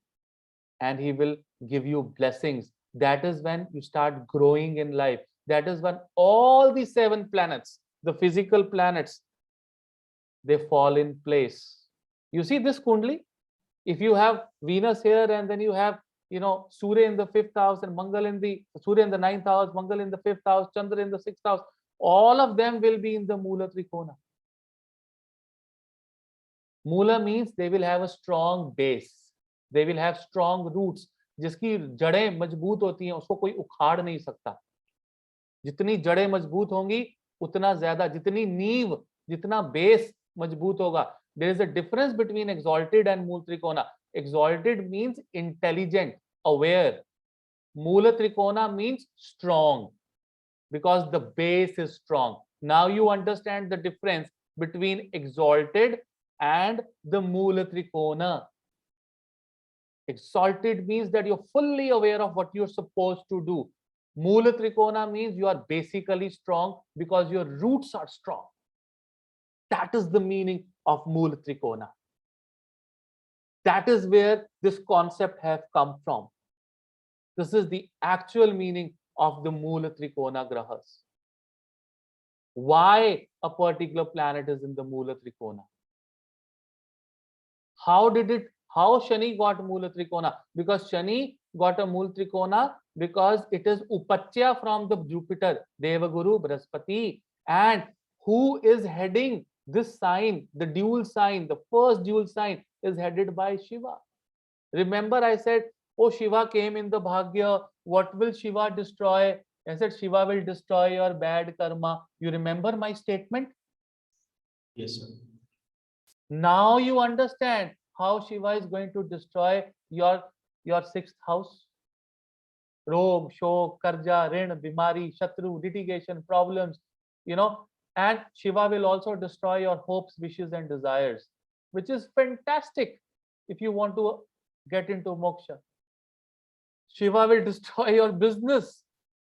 and he will give you blessings. That is when you start growing in life. That is when all the 7 planets, the physical planets, they fall in place. You see this kundli? If you have Venus here, and then you have, Surya in the 5th house, and Mangal in the Surya in the 9th house, Mangal in the 5th house, Chandra in the 6th house, all of them will be in the Mula Trikona. Mula means they will have a strong base. They will have strong roots. जिसकी जड़ें मजबूत होती हैं उसको कोई उखाड़ नहीं सकता. जितनी जड़ें मजबूत होंगी उतना ज्यादा, जितनी नींव, जितना बेस मजबूत होगा. There is a difference between exalted and Mool Trikona. Exalted means intelligent, aware. Mula Trikona means strong, because the base is strong. Now you understand the difference between exalted and the Mula Trikona. Exalted means that you're fully aware of what you're supposed to do. Mula Trikona means you are basically strong because your roots are strong. That is the meaning of Mula Trikona. That is where this concept has come from. This is the actual meaning of the Mula Trikona Grahas. Why a particular planet is in the Mula Trikona? How Shani got Mula Trikona? Because Shani got a Mula Trikona because it is Upachya from the Jupiter, Devaguru Brahaspati, and who is heading This sign, the dual sign, the first dual sign is headed by Shiva. Remember I said, oh, Shiva came in the Bhagya. What will Shiva destroy? I said, Shiva will destroy your bad karma. You remember my statement? Yes, sir. Now you understand how Shiva is going to destroy your sixth house. Rog, shok, karja, rin, bimari, shatru, litigation, problems, and Shiva will also destroy your hopes, wishes, and desires, which is fantastic if you want to get into moksha. Shiva will destroy your business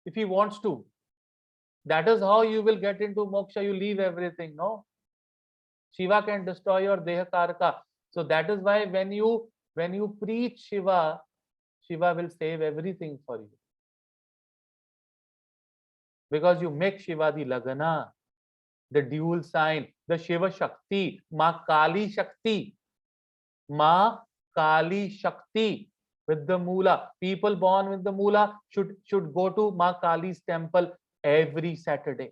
if he wants to. That is how you will get into moksha. You leave everything, no? Shiva can destroy your deha karaka. So that is why when you preach Shiva, Shiva will save everything for you. Because you make Shiva the Lagana, the dual sign, the Shiva Shakti, Ma Kali Shakti. Ma Kali Shakti with the Moola. People born with the Moola should go to Ma Kali's temple every Saturday.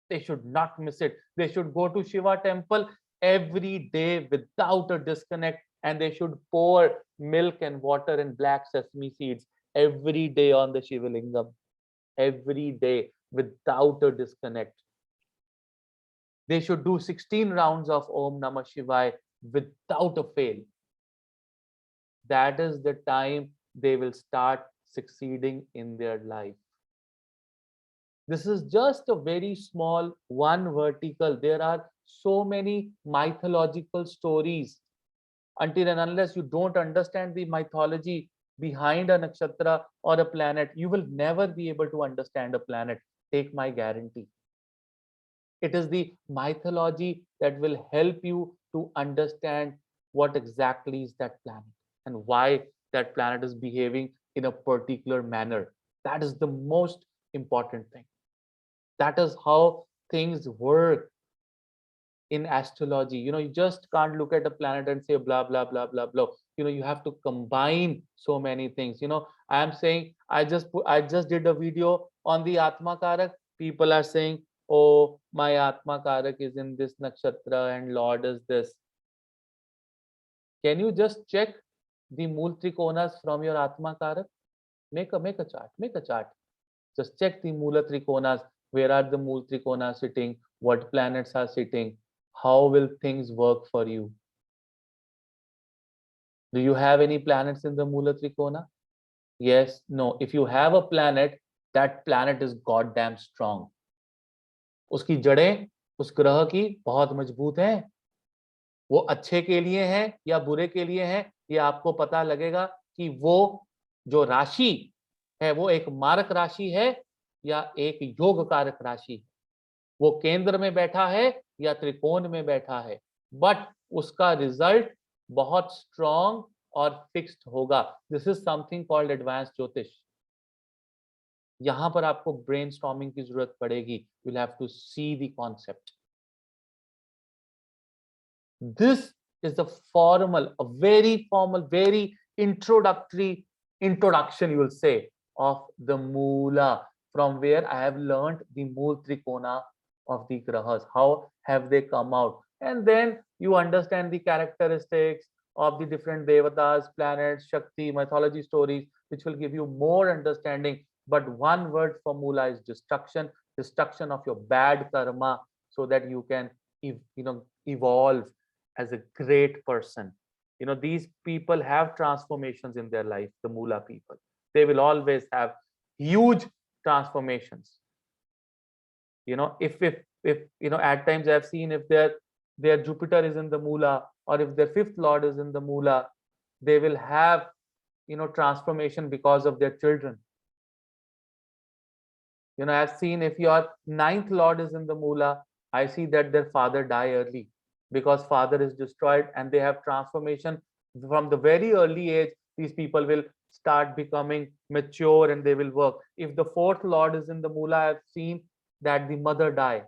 They should not miss it. They should go to Shiva temple every day without a disconnect, and they should pour milk and water and black sesame seeds every day on the Shiva Lingam. Every day without a disconnect. They should do 16 rounds of Om Namah Shivaya without a fail. That is the time they will start succeeding in their life. This is just a very small one vertical. There are so many mythological stories. Until and unless you don't understand the mythology behind a nakshatra or a planet, you will never be able to understand a planet. Take my guarantee. It is the mythology that will help you to understand what exactly is that planet and why that planet is behaving in a particular manner. That is the most important thing. That is how things work in astrology. You just can't look at a planet and say blah blah blah blah blah. You have to combine so many things. I am saying I just did a video on the Atma Karak. People are saying, oh, my Atma Karak is in this nakshatra and Lord is this. Can you just check the Mool Trikonas from your Atma Karak? Make a chart. Just check the Moola Trikonas. Where are the Mool Trikonas sitting? What planets are sitting? How will things work for you? Do you have any planets in the Moola Trikona? Yes, no. If you have a planet, that planet is goddamn strong. उसकी जड़ें उस ग्रह की बहुत मजबूत हैं. वो अच्छे के लिए है या बुरे के लिए है, ये आपको पता लगेगा कि वो जो राशि है वो एक मारक राशि है या एक योग कारक राशि है. वो केंद्र में बैठा है या त्रिकोण में बैठा है, बट उसका रिजल्ट बहुत स्ट्रॉन्ग और फिक्स्ड होगा. This is something called advance jyotish. यहां पर आपको ब्रेनस्टॉर्मिंग की जरूरत पड़ेगी. You will have to see the concept. This is a formal, a very formal, very introduction, you will say, of the Moola, from where I have learned the Mool Trikona of the Grahas. How have they come out? And then you understand the characteristics of the different Devatas, planets, Shakti, mythology stories, which will give you more understanding. But one word for Moola is destruction, destruction of your bad karma, so that you can, evolve as a great person. These people have transformations in their life, the Moola people. They will always have huge transformations. If at times I've seen if their Jupiter is in the Moola, or if their fifth lord is in the Moola, they will have transformation because of their children. I've seen if your ninth lord is in the Moola, I see that their father die early, because father is destroyed, and they have transformation from the very early age. These people will start becoming mature and they will work. If the fourth lord is in the Moola, I've seen that the mother die,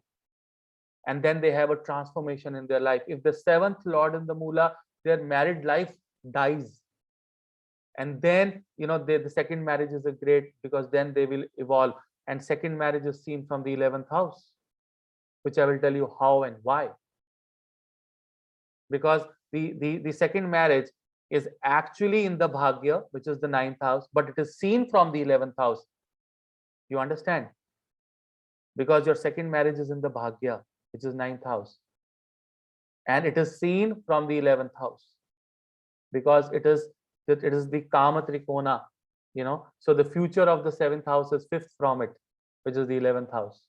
and then they have a transformation in their life. If the seventh lord in the Moola, their married life dies, and then the second marriage is a great, because then they will evolve. And second marriage is seen from the 11th house, which I will tell you how and why. because the second marriage is actually in the Bhagya, which is the 9th house, but it is seen from the 11th house. You understand? Because your second marriage is in the Bhagya, which is 9th house. And it is seen from the 11th house. Because it is the Kama Trikona, So the future of the 7th house is 5th from it, which is the 11th house.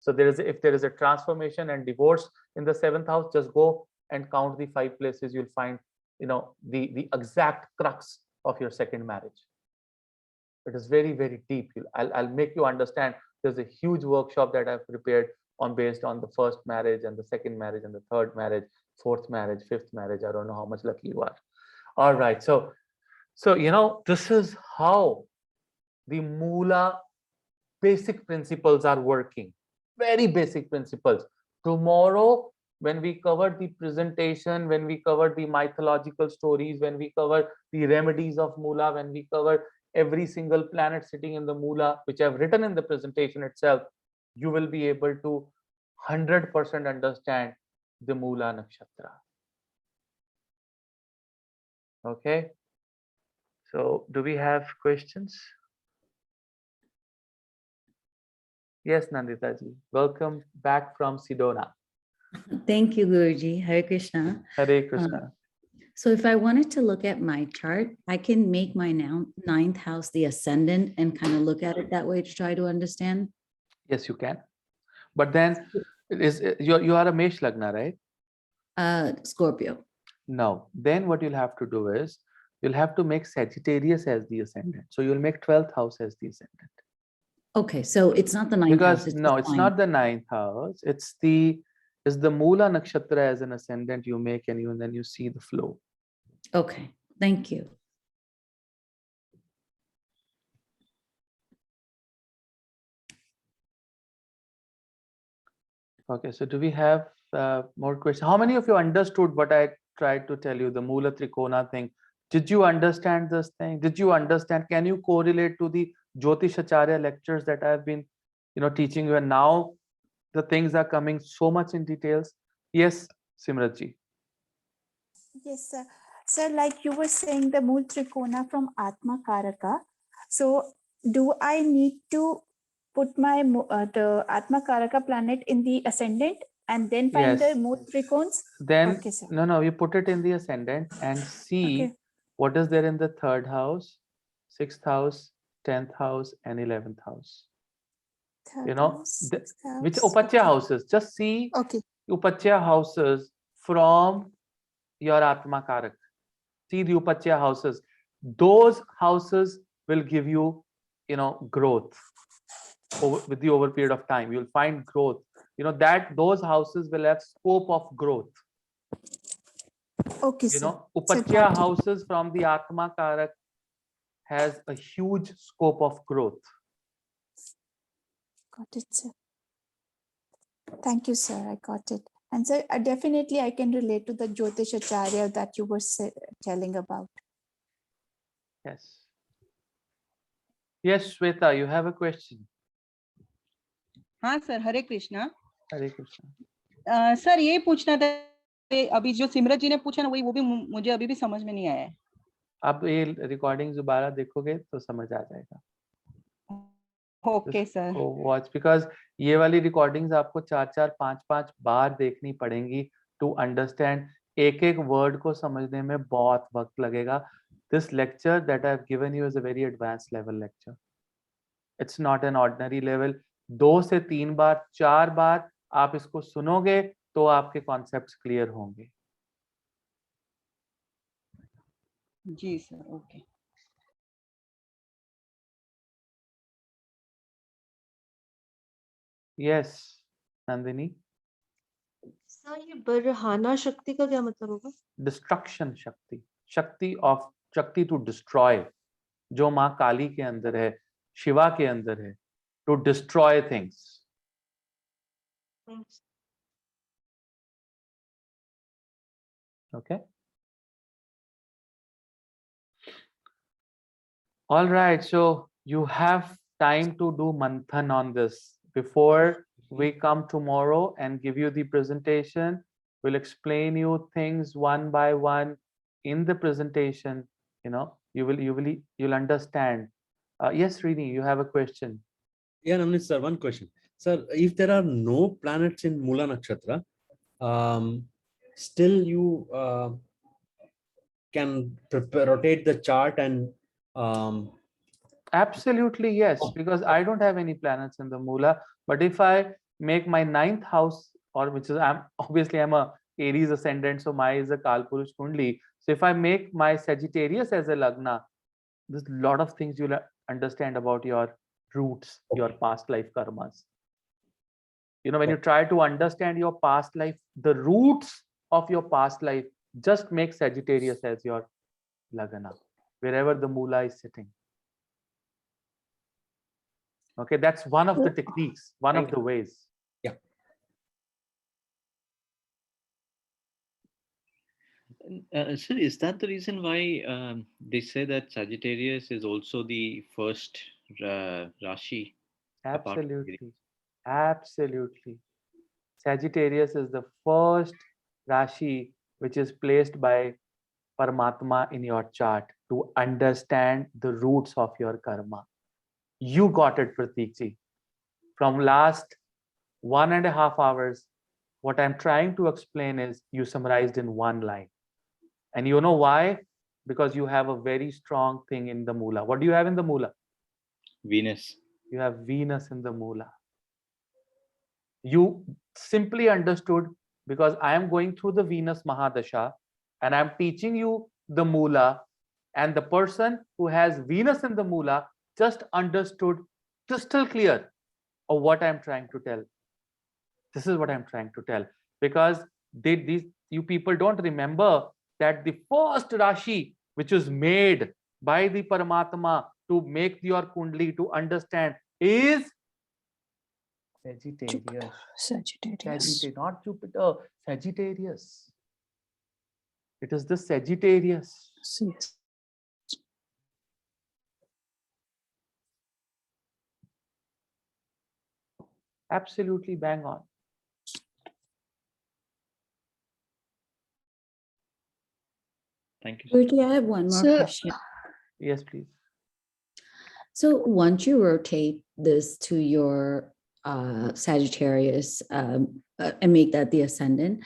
So if there is a transformation and divorce in the 7th house, just go and count the 5 places. You'll find, the exact crux of your second marriage. It is very, very deep. I'll make you understand. There's a huge workshop that I've prepared based on the first marriage and the second marriage and the third marriage, fourth marriage, fifth marriage. I don't know how much lucky you are. All right. So this is how the Moola basic principles are working. Very basic principles. Tomorrow, when we cover the presentation, when we cover the mythological stories, when we cover the remedies of Moola, when we cover every single planet sitting in the Moola, which I've written in the presentation itself, you will be able to 100% understand the Moola Nakshatra. Okay. So do we have questions? Yes, Nandita ji. Welcome back from Sedona. Thank you, Guruji. Hare Krishna. Hare Krishna. So if I wanted to look at my chart, I can make my 9th house the ascendant and kind of look at it that way to try to understand. Yes, you can. But then you are a Mesh Lagna, right? Scorpio. No. Then what you'll have to do is you'll have to make Sagittarius as the ascendant. So you'll make 12th house as the ascendant. Okay, so it's not the 9th house. Because no, it's not the 9th house. It's the Moola Nakshatra as an ascendant you make, and then you see the flow. Okay, thank you. Okay, so do we have more questions? How many of you understood what I tried to tell you, the Moola Trikona thing? Did you understand this thing? Did you understand? Can you correlate to the Jyotish Acharya lectures that I've been, teaching you? And now the things are coming so much in details. Yes, Simratji. Yes, sir. Sir, like you were saying, the Mool Trikona from Atma Karaka. So do I need to put my the Atma Karaka planet in the ascendant and then find Yes. the Mool Trikons? Then Okay, sir. no, you put it in the ascendant and see Okay. what is there in the 3rd house, 6th house, 10th house, and 11th house. Third know, house, the- sixth Which house. Upachya houses? Just see Okay. Upachya houses from your Atma Karak. See the Upachya houses. Those houses will give you, growth with the over period of time. You'll find growth. That those houses will have scope of growth. Okay, sir. Upachya got it. houses from the Atma Karak has a huge scope of growth. Got it, sir. Thank you, sir. I got it. And sir, definitely I can relate to the Jyotish Acharya that you were telling about. Yes. Yes, Shweta, you have a question. हाँ sir, हरे Krishna. Hare Krishna. Sir ये पूछना था, अभी जो सिमरत जी ने पूछा ना, वो भी मुझे अभी भी समझ में नहीं आया है। आप ये रिकॉर्डिंग दोबारा देखोगे तो समझ आ जाएगा। Okay sir. वॉच, बिकॉज ये वाली रिकॉर्डिंग्स आपको 4-4, 5-5 बार देखनी पड़ेंगी टू अंडरस्टैंड। एक वर्ड को समझने में बहुत वक्त लगेगा। This lecture that I've given you is a very advanced level lecture. It's not an ordinary level. 2 से 3 बार, 4 बार आप इसको सुनोगे तो आपके कॉन्सेप्ट्स क्लियर होंगे। जी sir, okay. Yes, Nandini. Sir ये बरहाना शक्ति का क्या मतलब होगा? डिस्ट्रक्शन शक्ति, शक्ति टू डिस्ट्रॉय, जो माँ काली के अंदर है, शिवा के अंदर है, to destroy things. Okay. All right, so you have time to do manthan on this before we come tomorrow and give you the presentation. We'll explain you things one by one in the presentation. You know, you'll understand. Yes, Srini, you have a question. Yeah, Navneet sir, one question. Sir, if there are no planets in Mula Nakshatra, still you can rotate the chart and Absolutely, yes, because I don't have any planets in the Moola. But if I make my ninth house, or which is I'm a Aries ascendant, so my is a Kalpurush Kundli. So if I make my Sagittarius as a Lagna, there's a lot of things you'll understand about your roots, your past life karmas. You know, when you try to understand your past life, the roots of your past life, just make Sagittarius as your Lagna, wherever the Moola is sitting. Okay, that's one of the techniques, one of the ways. Sir, is that the reason why they say that Sagittarius is also the first Rashi? apart from Vedic? Absolutely. Absolutely. Sagittarius is the first Rashi which is placed by Paramatma in your chart to understand the roots of your karma. You got it, Prateek ji. From last 1.5 hours, what I'm trying to explain is you summarized in one line. And you know why? Because you have a very strong thing in the Moola. What do you have in the Moola? Venus. You have Venus in the Moola. You simply understood because I am going through the Venus Mahadasha and I'm teaching you the Moola, and the person who has Venus in the Moola just understood crystal clear of what I'm trying to tell. This is what I'm trying to tell, because you people don't remember that the first Rashi which was made by the Paramatma to make your Kundli to understand is Sagittarius. Sagittarius. Not Jupiter, Sagittarius. It is the Sagittarius. Yes. Absolutely bang on. Thank you. Ruti, I have one more So- question. Yes, please. So once you rotate this to your Sagittarius and make that the ascendant,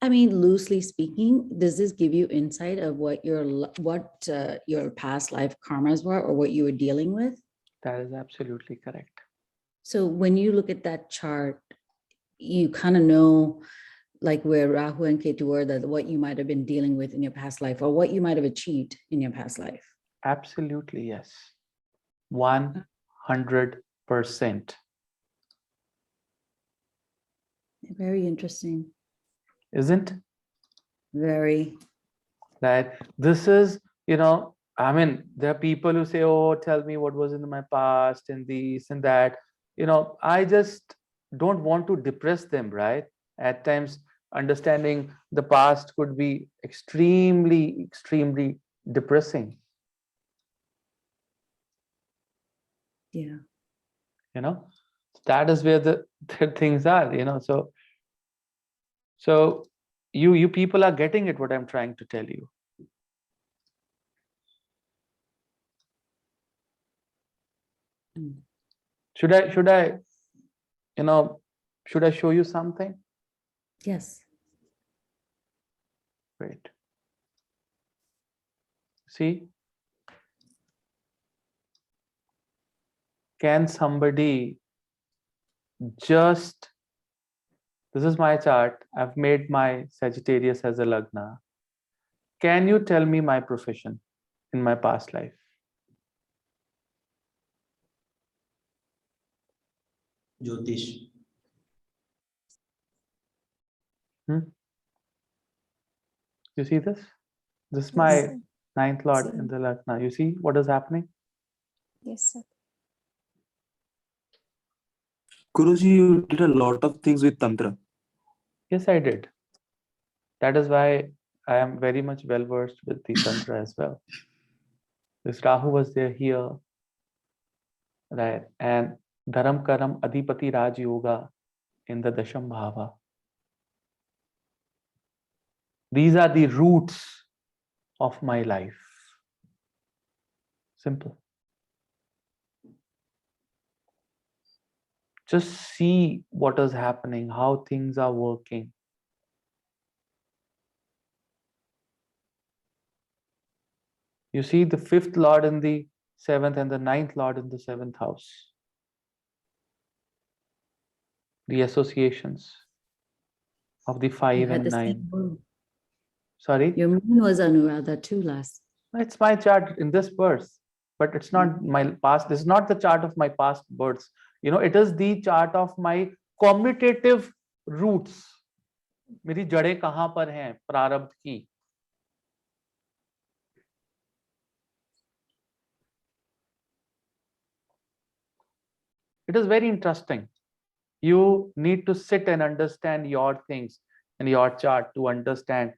I mean, loosely speaking, does this give you insight of what your past life karmas were or what you were dealing with? That is absolutely correct. So when you look at that chart, you kind of know like where Rahu and Ketu were, that what you might have been dealing with in your past life or what you might have achieved in your past life. Absolutely, yes. 100%. Very interesting. Isn't? Very. Right. This is, I mean, there are people who say, oh, tell me what was in my past and this and that. I just don't want to depress them, right? At times, understanding the past could be extremely, extremely depressing. Yeah. That is where the things are, so you people are getting it, what I'm trying to tell you. Should I show you something? Yes. Great. See, can somebody just, this is my chart, I've made my Sagittarius as a Lagna. Can you tell me my profession in my past life? Jyotish. You see this? This is Yes, my sir. ninth lord Same. in the Lagna. You see what is happening? Yes, sir. Guruji, you did a lot of things with Tantra. Yes, I did. That is why I am very much well versed with the Tantra as well. This Rahu was there here, right? And Dharam Karam Adhipati Raj Yoga in the Dasham Bhava. These are the roots of my life. Simple. Just see what is happening, how things are working. You see the 5th Lord in the 7th and the 9th Lord in the 7th house. The associations of the You 5 had and the 9. same moon. Sorry? Your moon was Anuradha too last. It's my chart in this birth, but it's not my past. This is not the chart of my past births. You know, it is the chart of my commutative roots. मेरी जड़ें कहाँ पर हैं प्रारब्ध की. It is very interesting. You need to sit and understand your things and your chart to understand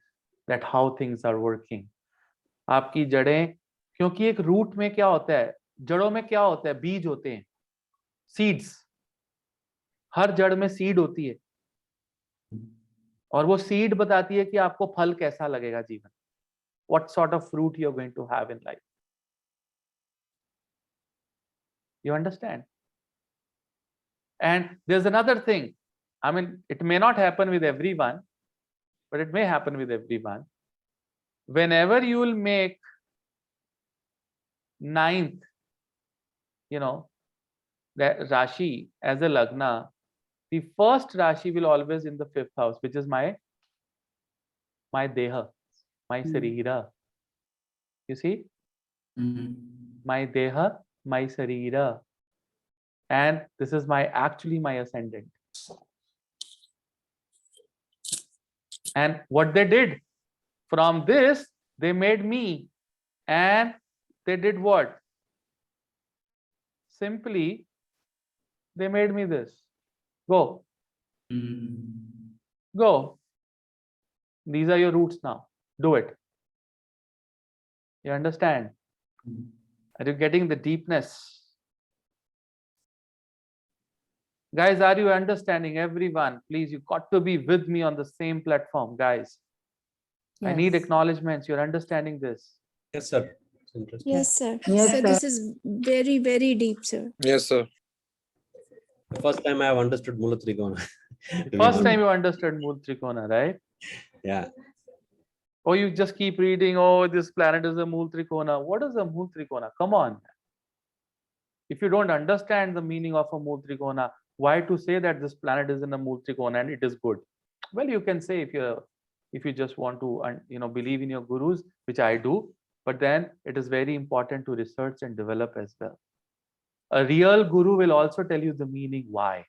that how things are working. आपकी जड़ें, क्योंकि एक रूट में क्या होता है, जड़ों में क्या होता है, बीज होते हैं, सीड्स. हर जड़ में सीड होती है और वो सीड बताती है कि आपको फल कैसा लगेगा जीवन. What sort of fruit you're going to have in life. You understand? And there's another thing. I mean, it may not happen with everyone, but it may happen with everyone. Whenever you will make 9th, that Rashi as a Lagna, the first Rashi will always in the 5th house, which is my Deha, my Sarira. You see? My Deha, my Sarira. And this is actually my ascendant. And what they did, from this, they made me. And they did what? Simply, they made me this. Go. Go. These are your roots now. Do it. You understand? Are you getting the deepness? Guys, are you understanding? Everyone, please, you got to be with me on the same platform, guys. I need Yes. acknowledgements. You're understanding this. Yes, sir. It's interesting. Yes, sir. Yes, So sir. this is very, very deep, sir. Yes, sir. The first time I have understood Mula Trikona. First time you understood Mool Trikona, right? Yeah. Or you just keep reading, oh, this planet is a Mool Trikona. What is a Mool Trikona? Come on. If you don't understand the meaning of a Mool Trikona, why to say that this planet is in a Mool Trikona and it is good? Well, you can say if you just want to believe in your gurus, which I do, but then it is very important to research and develop as well. A real guru will also tell you the meaning why.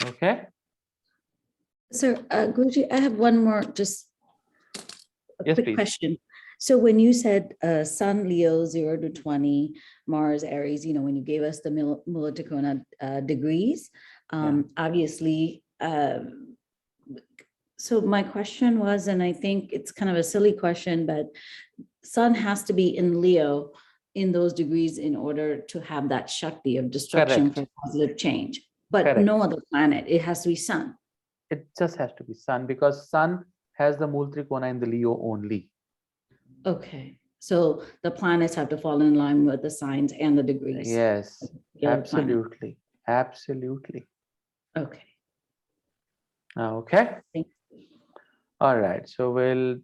Okay? Sir, Guruji, I have one more, just a Yes, quick please. question. So when you said Sun, Leo, 0 to 20, Mars, Aries, when you gave us the Mula Trikona degrees, obviously, so my question was, and I think it's kind of a silly question, but Sun has to be in Leo in those degrees in order to have that Shakti of destruction Correct. for positive change, but Correct. no other planet. It has to be Sun. It just has to be Sun, because Sun has the Mool Trikona in the Leo only. Okay, so the planets have to fall in line with the signs and the degrees. Yes, Particular planet. absolutely. Absolutely. Okay. Okay. Thank you. All right. So we'll